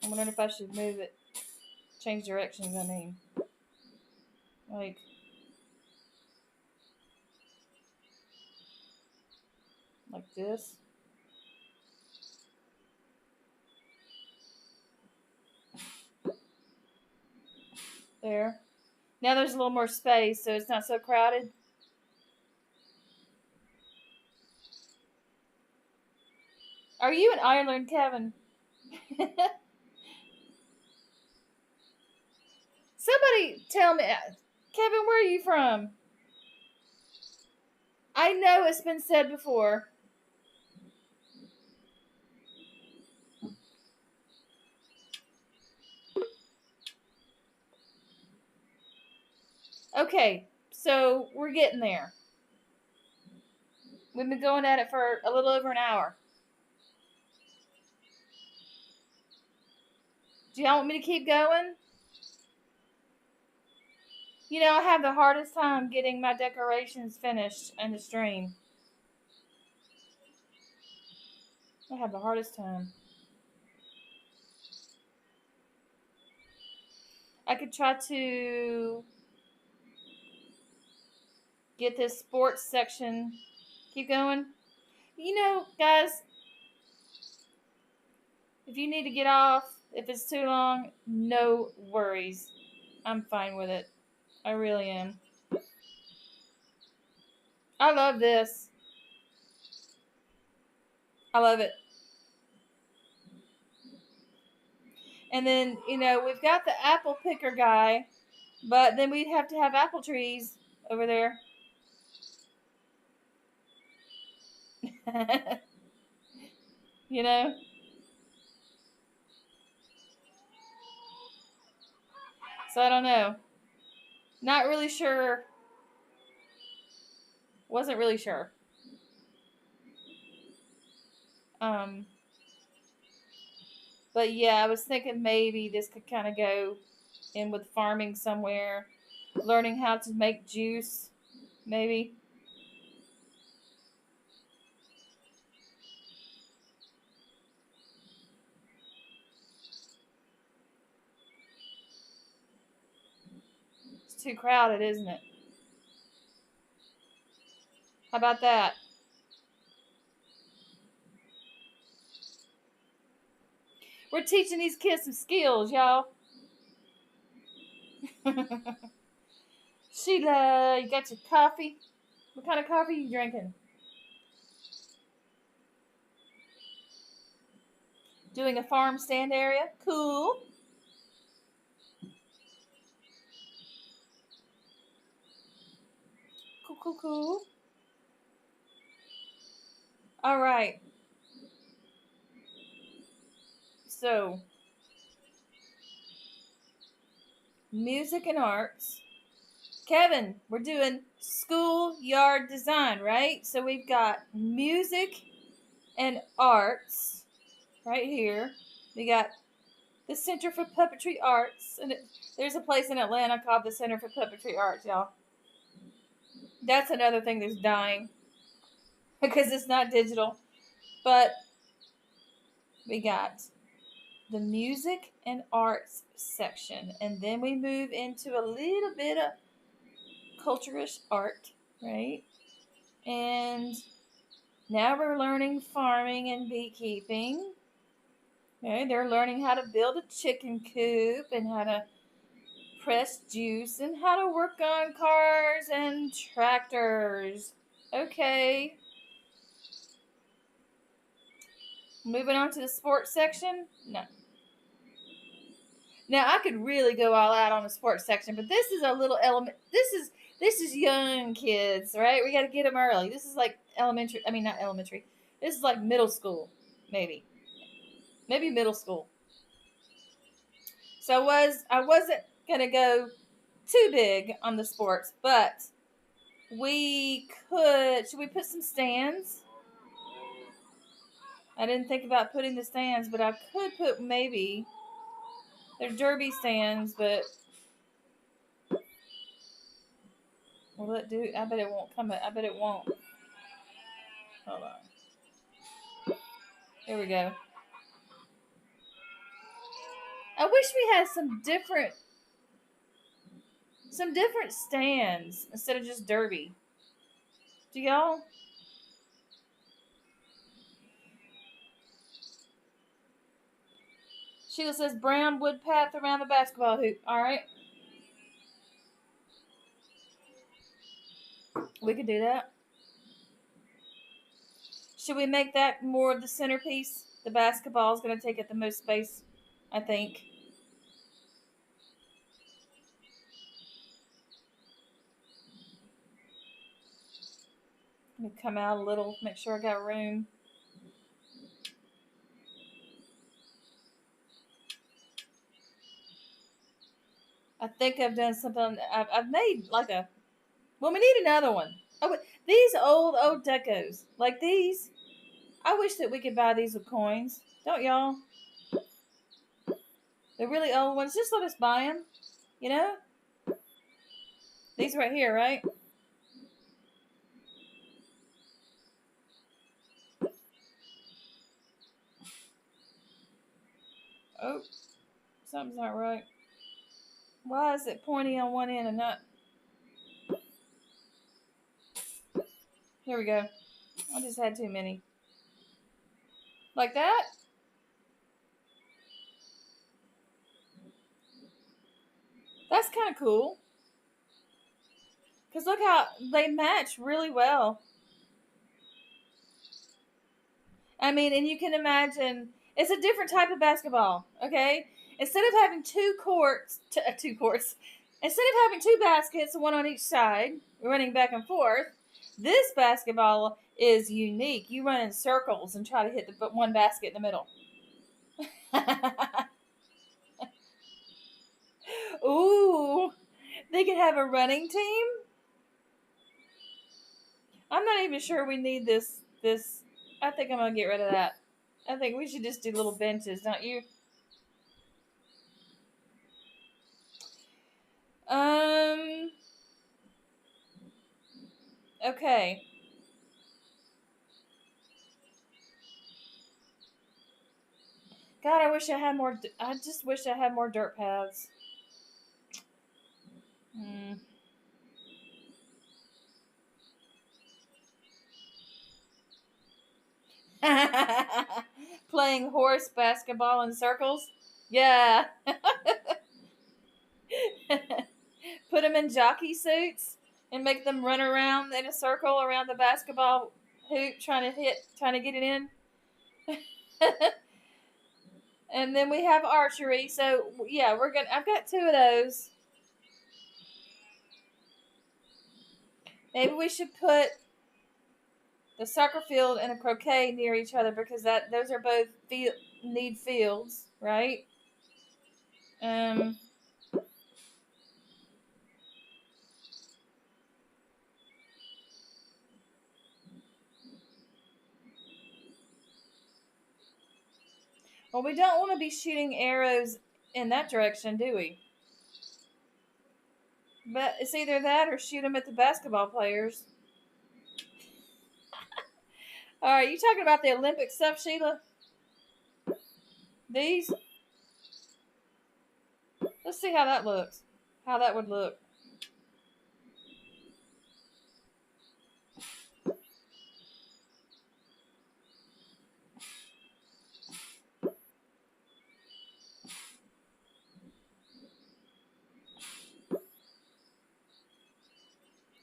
wondering if I should move it, change directions. I mean, like this. There. Now there's a little more space, so it's not so crowded. Are you in Ireland, Kevin? Somebody tell me, Kevin, where are you from? I know it's been said before. Okay, so we're getting there. We've been going at it for a little over an hour. Do y'all want me to keep going? You know, I have the hardest time getting my decorations finished in the stream. I have the hardest time. I could try to get this sports section. Keep going. You know, guys, if you need to get off, if it's too long, no worries. I'm fine with it. I really am. I love this. I love it. And then, you know, we've got the apple picker guy, but then we'd have to have apple trees over there. You know? So I don't know. Not really sure. Wasn't really sure. But yeah, I was thinking maybe this could kind of go in with farming somewhere. Learning how to make juice, maybe. It's too crowded, isn't it? How about that? We're teaching these kids some skills, y'all. Sheila, you got your coffee? What kind of coffee are you drinking? Doing a farm stand area? Cool. Cool, cool, cool. All right. So, music and arts. Kevin, we're doing schoolyard design, right? So we've got music and arts right here. We got the Center for Puppetry Arts, and there's a place in Atlanta called the Center for Puppetry Arts, y'all. That's another thing that's dying because it's not digital. But we got the music and arts section, and then we move into a little bit of culturish art, right? And now we're learning farming and beekeeping. Okay, they're learning how to build a chicken coop and how to press juice and how to work on cars and tractors. Okay. Moving on to the sports section. No. Now I could really go all out on the sports section, but this is a little element. This is young kids, right? We got to get them early. This is like elementary. I mean, not elementary. This is like middle school, maybe middle school. So I wasn't gonna go too big on the sports, but we could. Should we put some stands? I didn't think about putting the stands, but I could put maybe. They're derby stands, but will it do? I bet it won't come. I bet it won't. Hold on. Here we go. I wish we had some different stands instead of just derby. Do y'all? Sheila says brown wood path around the basketball hoop. All right. We could do that. Should we make that more of the centerpiece? The basketball is going to take up the most space, I think. Let me come out a little, make sure I got room. I think I've done something. I've made like a. Well, we need another one. Oh, these old decos like these. I wish that we could buy these with coins. Don't y'all? The really old ones. Just let us buy them. You know. These right here, right? Oh, something's not right. Why is it pointy on one end and not? Here we go. I just had too many. Like that? That's kind of cool. Because look how they match really well. I mean, and you can imagine it's a different type of basketball, okay? Instead of having two courts, instead of having two baskets, one on each side, running back and forth, this basketball is unique. You run in circles and try to hit the one basket in the middle. Ooh, they could have a running team. I'm not even sure we need this. I think I'm gonna get rid of that. I think we should just do little benches, don't you? Okay. God, I wish I had more. I just wish I had more dirt paths. Hmm. Playing horse basketball in circles. Yeah. put them in jockey suits and make them run around in a circle around the basketball hoop trying to get it in. And then we have archery. So yeah, I've got 2 of those. Maybe we should put the soccer field and a croquet near each other because those are both need fields, right? Well, we don't want to be shooting arrows in that direction, do we? But it's either that or shoot them at the basketball players. All right, you talking about the Olympic stuff, Sheila? These? Let's see how that looks. How that would look.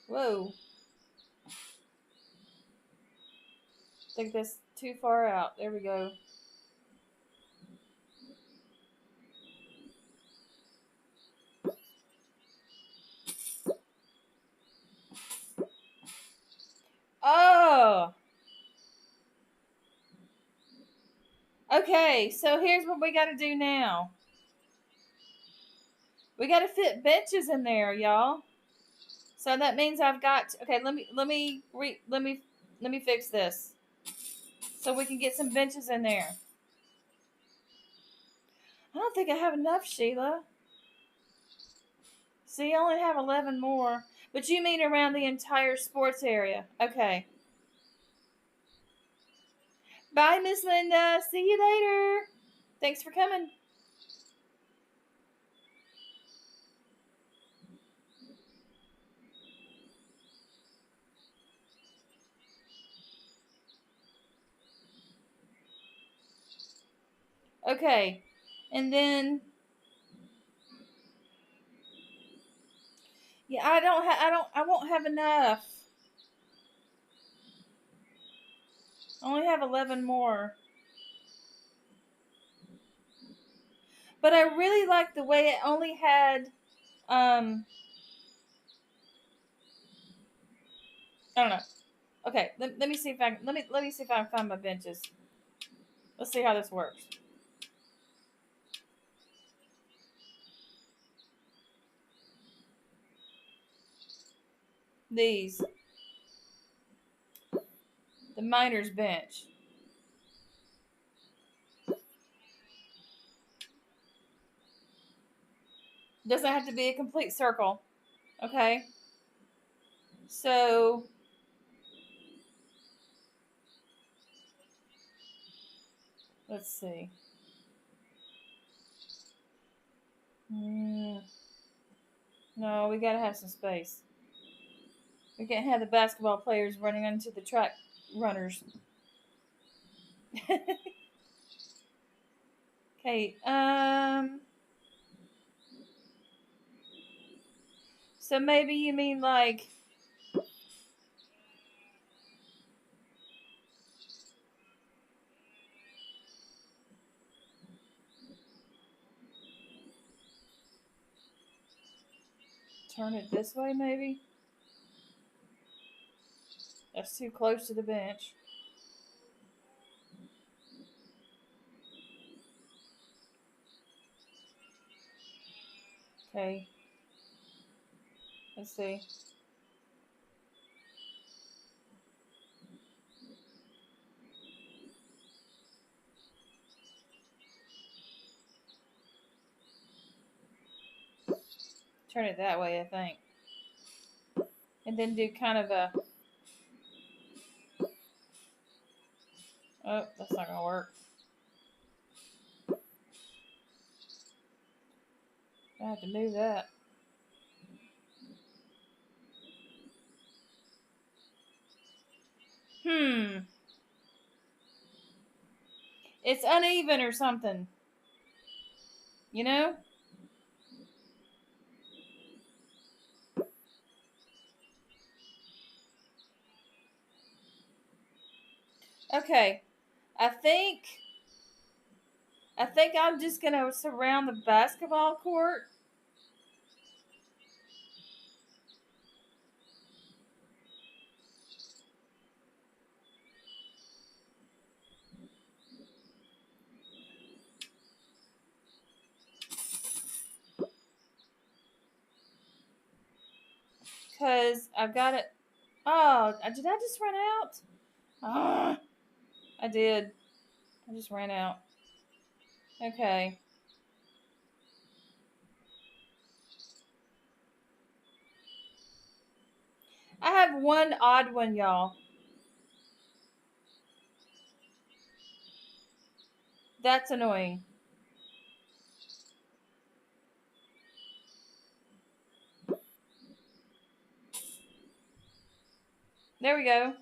Whoa. I think that's too far out. There we go. Oh! Okay, so here's what we got to do now. We got to fit benches in there, y'all. So that means I've got okay. Let me fix this so we can get some benches in there. I don't think I have enough, Sheila. See, I only have 11 more. But you mean around the entire sports area? Okay. Bye, Miss Linda. See you later. Thanks for coming. Okay. And then yeah, I won't have enough. I only have 11 more. But I really like the way it only had I don't know. Okay, let me see if I can let me see if I can find my benches. Let's see how this works. These. The miner's bench. Doesn't have to be a complete circle. Okay? So let's see. No, we gotta have some space. We can't have the basketball players running into the track runners. Okay, so maybe you mean like turn it this way, maybe? That's too close to the bench. Okay. Let's see. Turn it that way, I think. And then do kind of a... Oh, that's not going to work. I have to move that. It's uneven or something. You know? Okay. I think I'm just gonna surround the basketball court. Because I've got it. Oh, did I just run out? Ah, I did. I just ran out. Okay. I have one odd one, y'all. That's annoying. There we go.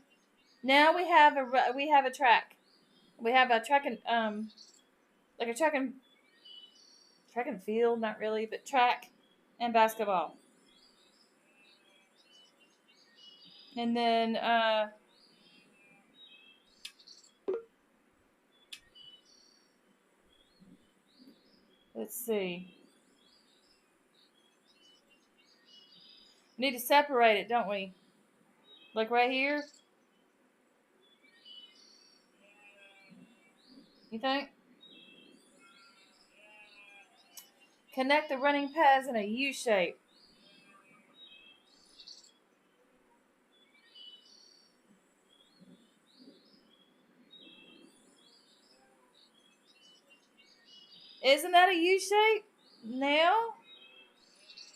Now we have a track. We have a track and like a track and field, not really, but track and basketball. And then let's see. We need to separate it, don't we? Like right here. You think? Connect the running pads in a U shape. Isn't that a U shape now?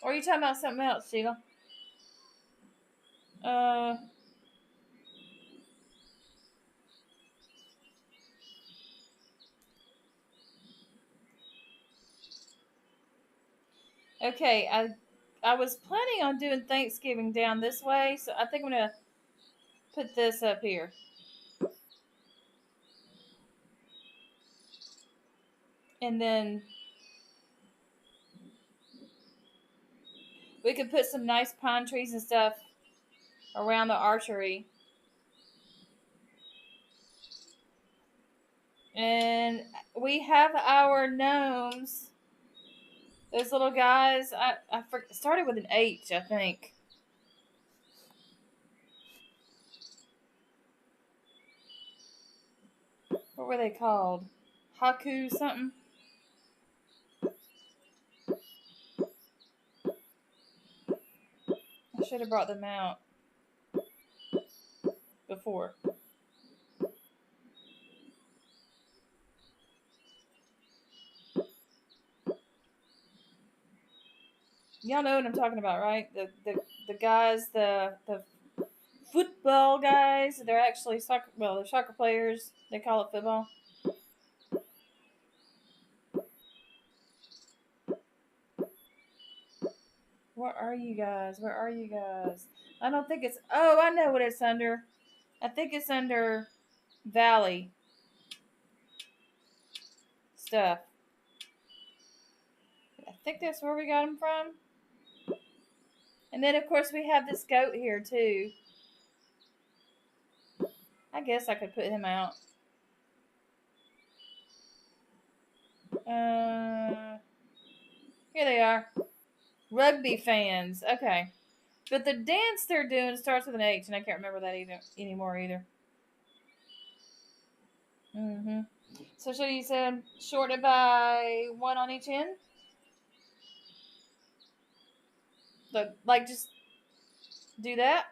Or are you talking about something else, Sheila? Uh, okay. I was planning on doing Thanksgiving down this way, so I think I'm gonna put this up here. And then we could put some nice pine trees and stuff around the archery. And we have our gnomes. Those little guys. I started with an H, I think. What were they called? Haku something? I should have brought them out before. Y'all know what I'm talking about, right? The guys, the football guys. They're actually soccer. Well, they're soccer players. They call it football. Where are you guys? Where are you guys? I don't think it's. Oh, I know what it's under. I think it's under Valley stuff. I think that's where we got them from. And then, of course, we have this goat here, too. I guess I could put him out. Here they are. Rugby fans. Okay. But the dance they're doing starts with an H, and I can't remember that anymore either. Mm-hmm. So should you said short it by one on each end? Like just do that?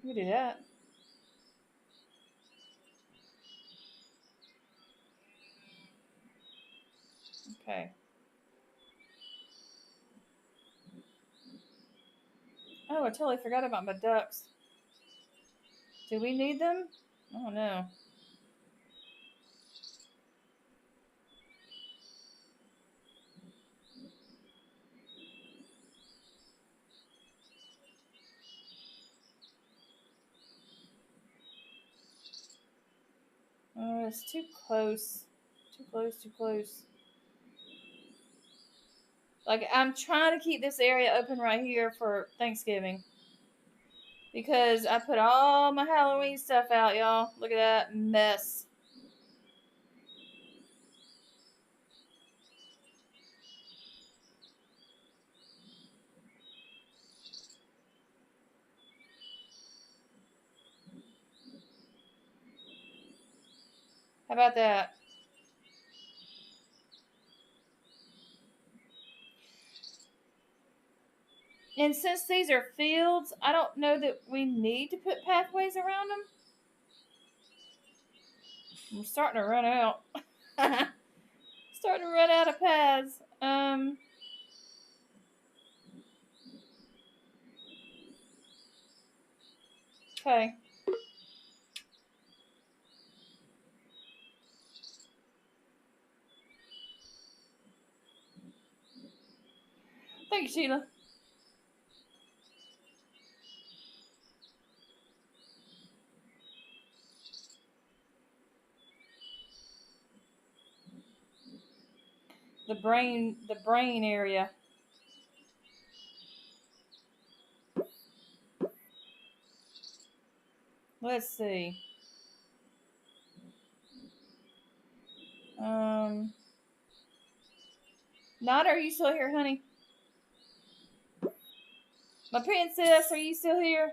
You can do that. Okay. Oh, I totally forgot about my ducks. Do we need them? Oh no. Oh, it's too close. Too close, too close. Like, I'm trying to keep this area open right here for Thanksgiving. because I put all my Halloween stuff out, y'all. Look at that mess. How about that? And since these are fields, I don't know that we need to put pathways around them. I'm starting to run out. Starting to run out of paths. Okay. Thank you, Sheila. The brain area. Let's see. Nada, are you still here, honey? My princess, are you still here?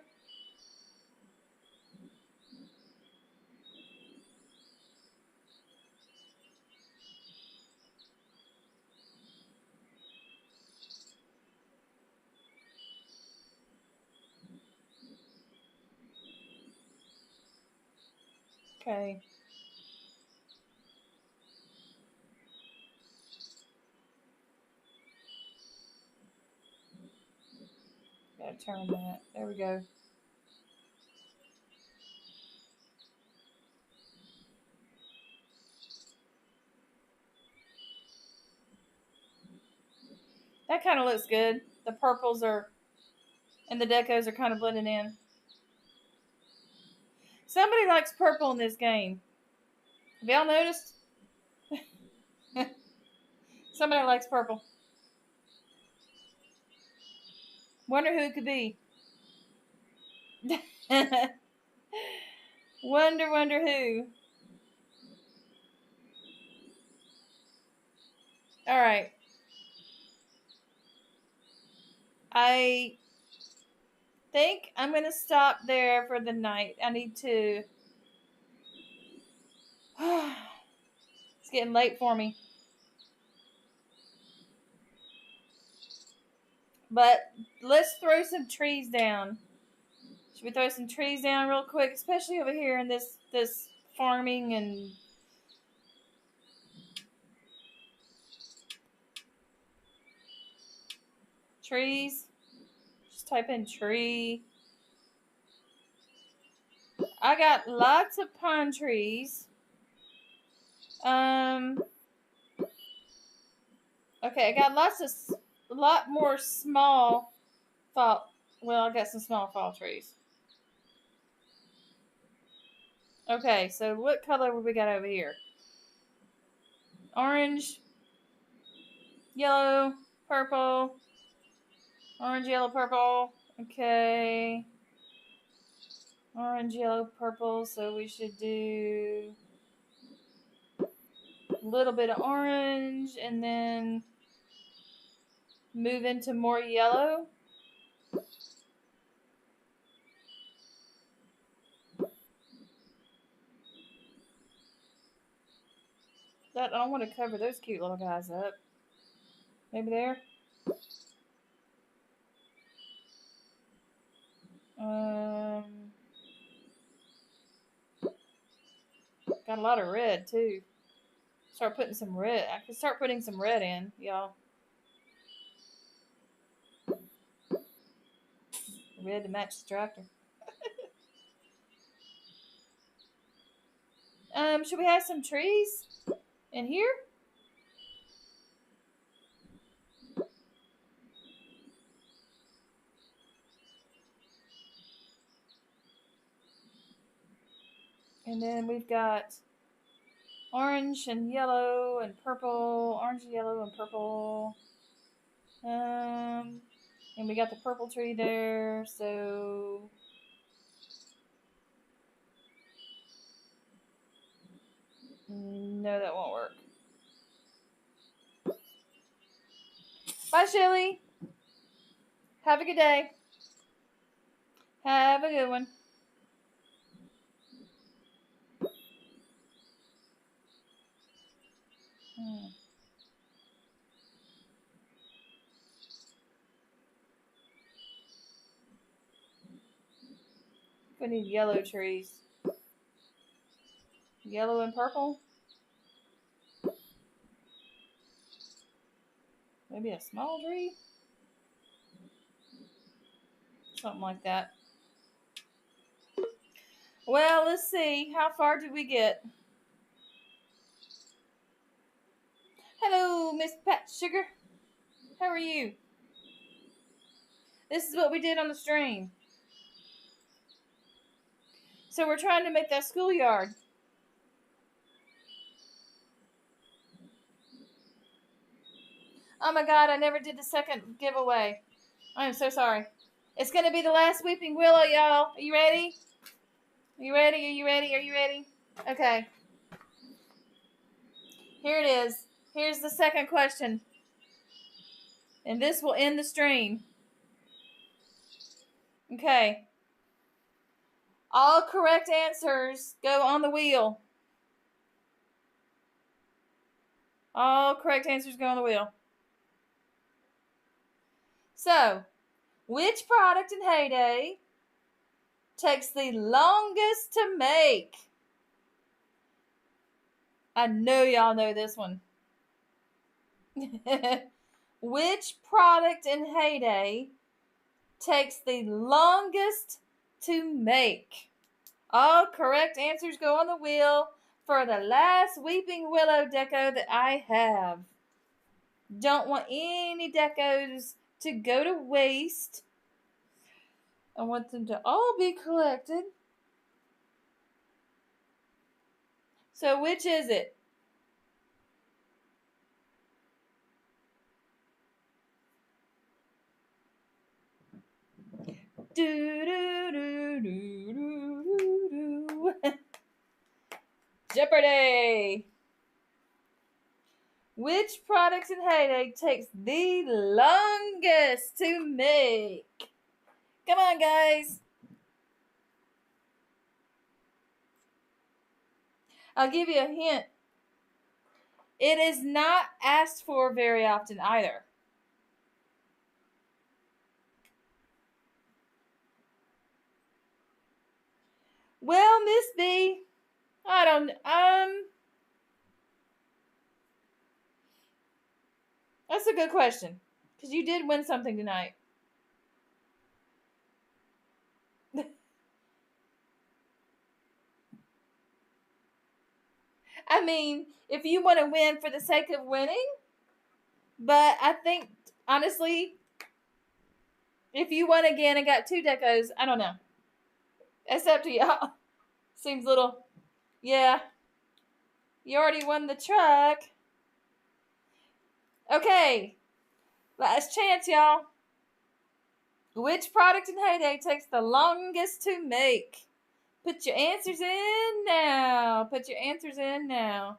Okay. Gotta turn that. There we go. That kind of looks good. The purples are, and the decos are kind of blending in. Somebody likes purple in this game. Have y'all noticed? Somebody likes purple. Wonder who it could be. Wonder who. Alright. I think I'm going to stop there for the night. I need to... It's getting late for me. But let's throw some trees down. Should we throw some trees down real quick? Especially over here in this farming and... Trees. Just type in tree. I got lots of pine trees. Okay, I got a lot more small fall. Well, I got some small fall trees. Okay, so what color have we got over here? Orange, yellow, purple. Orange, yellow, purple. Okay. Orange, yellow, purple. So we should do a little bit of orange and then move into more yellow. I don't want to cover those cute little guys up. Maybe there. Got a lot of red too. Start putting some red. I can start putting some red in, y'all. Red to match the tractor. Should we have some trees in here? And then we've got orange and yellow and purple. Orange, yellow, and purple. And we got the purple tree there, so No, that won't work. Bye, Shelly. Have a good day. Have a good one. We need yellow trees. Yellow and purple? Maybe a small tree? Something like that. Well, let's see. How far did we get? Hello, Miss Pat Sugar. How are you? This is what we did on the stream. So we're trying to make that schoolyard. Oh my God, I never did the second giveaway. I am so sorry. It's going to be the last Weeping Willow, y'all. Are you ready? Are you ready? Are you ready? Are you ready? Okay. Here it is. Here's the second question. And this will end the stream. Okay. All correct answers go on the wheel. All correct answers go on the wheel. So, which product in Heyday takes the longest to make? I know y'all know this one. Which product in Heyday takes the longest to make? All correct answers go on the wheel for the last Weeping Willow deco that I have. Don't want any decos to go to waste. I want them to all be collected. So which is it? Do do do do do do. Jeopardy! Which product in Heyday takes the longest to make? Come on, guys. I'll give you a hint. It is not asked for very often either. Well, Miss B, I don't, that's a good question. Because you did win something tonight. I mean, if you want to win for the sake of winning, but I think, honestly, if you won again and got 2 decos, I don't know. It's up to y'all. Seems little, yeah. You already won the truck. Okay. Last chance, y'all. Which product in Heyday takes the longest to make? Put your answers in now. Put your answers in now.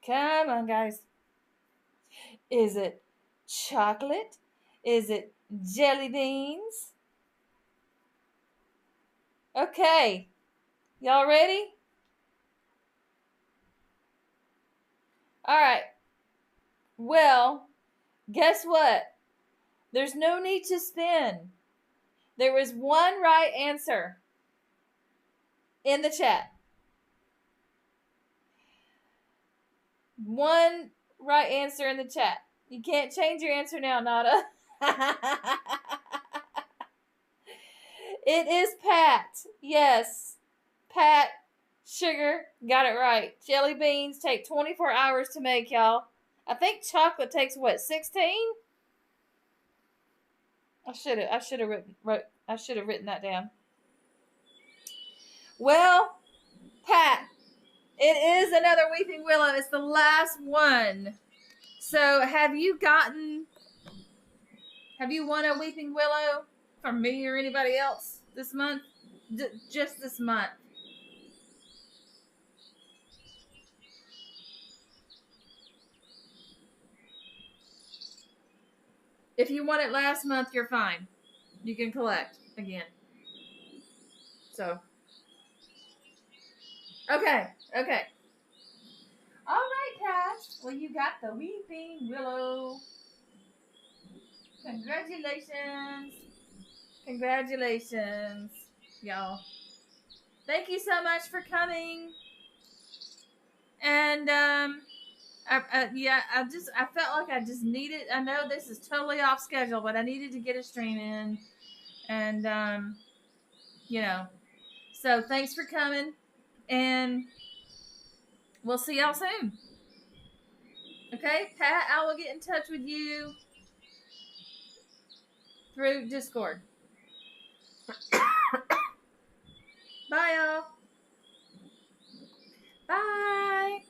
Come on, guys. Is it chocolate? Is it jelly beans? Okay. Y'all ready? All right. Well, guess what? There's no need to spin. There was one right answer in the chat. One right answer in the chat. You can't change your answer now, Nada. It is Pat. Yes. Pat Sugar got it right. Jelly beans take 24 hours to make, y'all. I think chocolate takes what, 16? I should have written that down. Well, Pat, it is another Weeping Willow. It's the last one. So have you won a weeping willow from me or anybody else this month? Just this month. If you won it last month, you're fine. You can collect again. So, okay. All right, Cash. Well, you got the weeping willow. Congratulations, y'all. Thank you so much for coming. And I felt like I just needed. I know this is totally off schedule, but I needed to get a stream in, and So thanks for coming, and we'll see y'all soon. Okay, Pat, I will get in touch with you through Discord. Bye, y'all. Bye.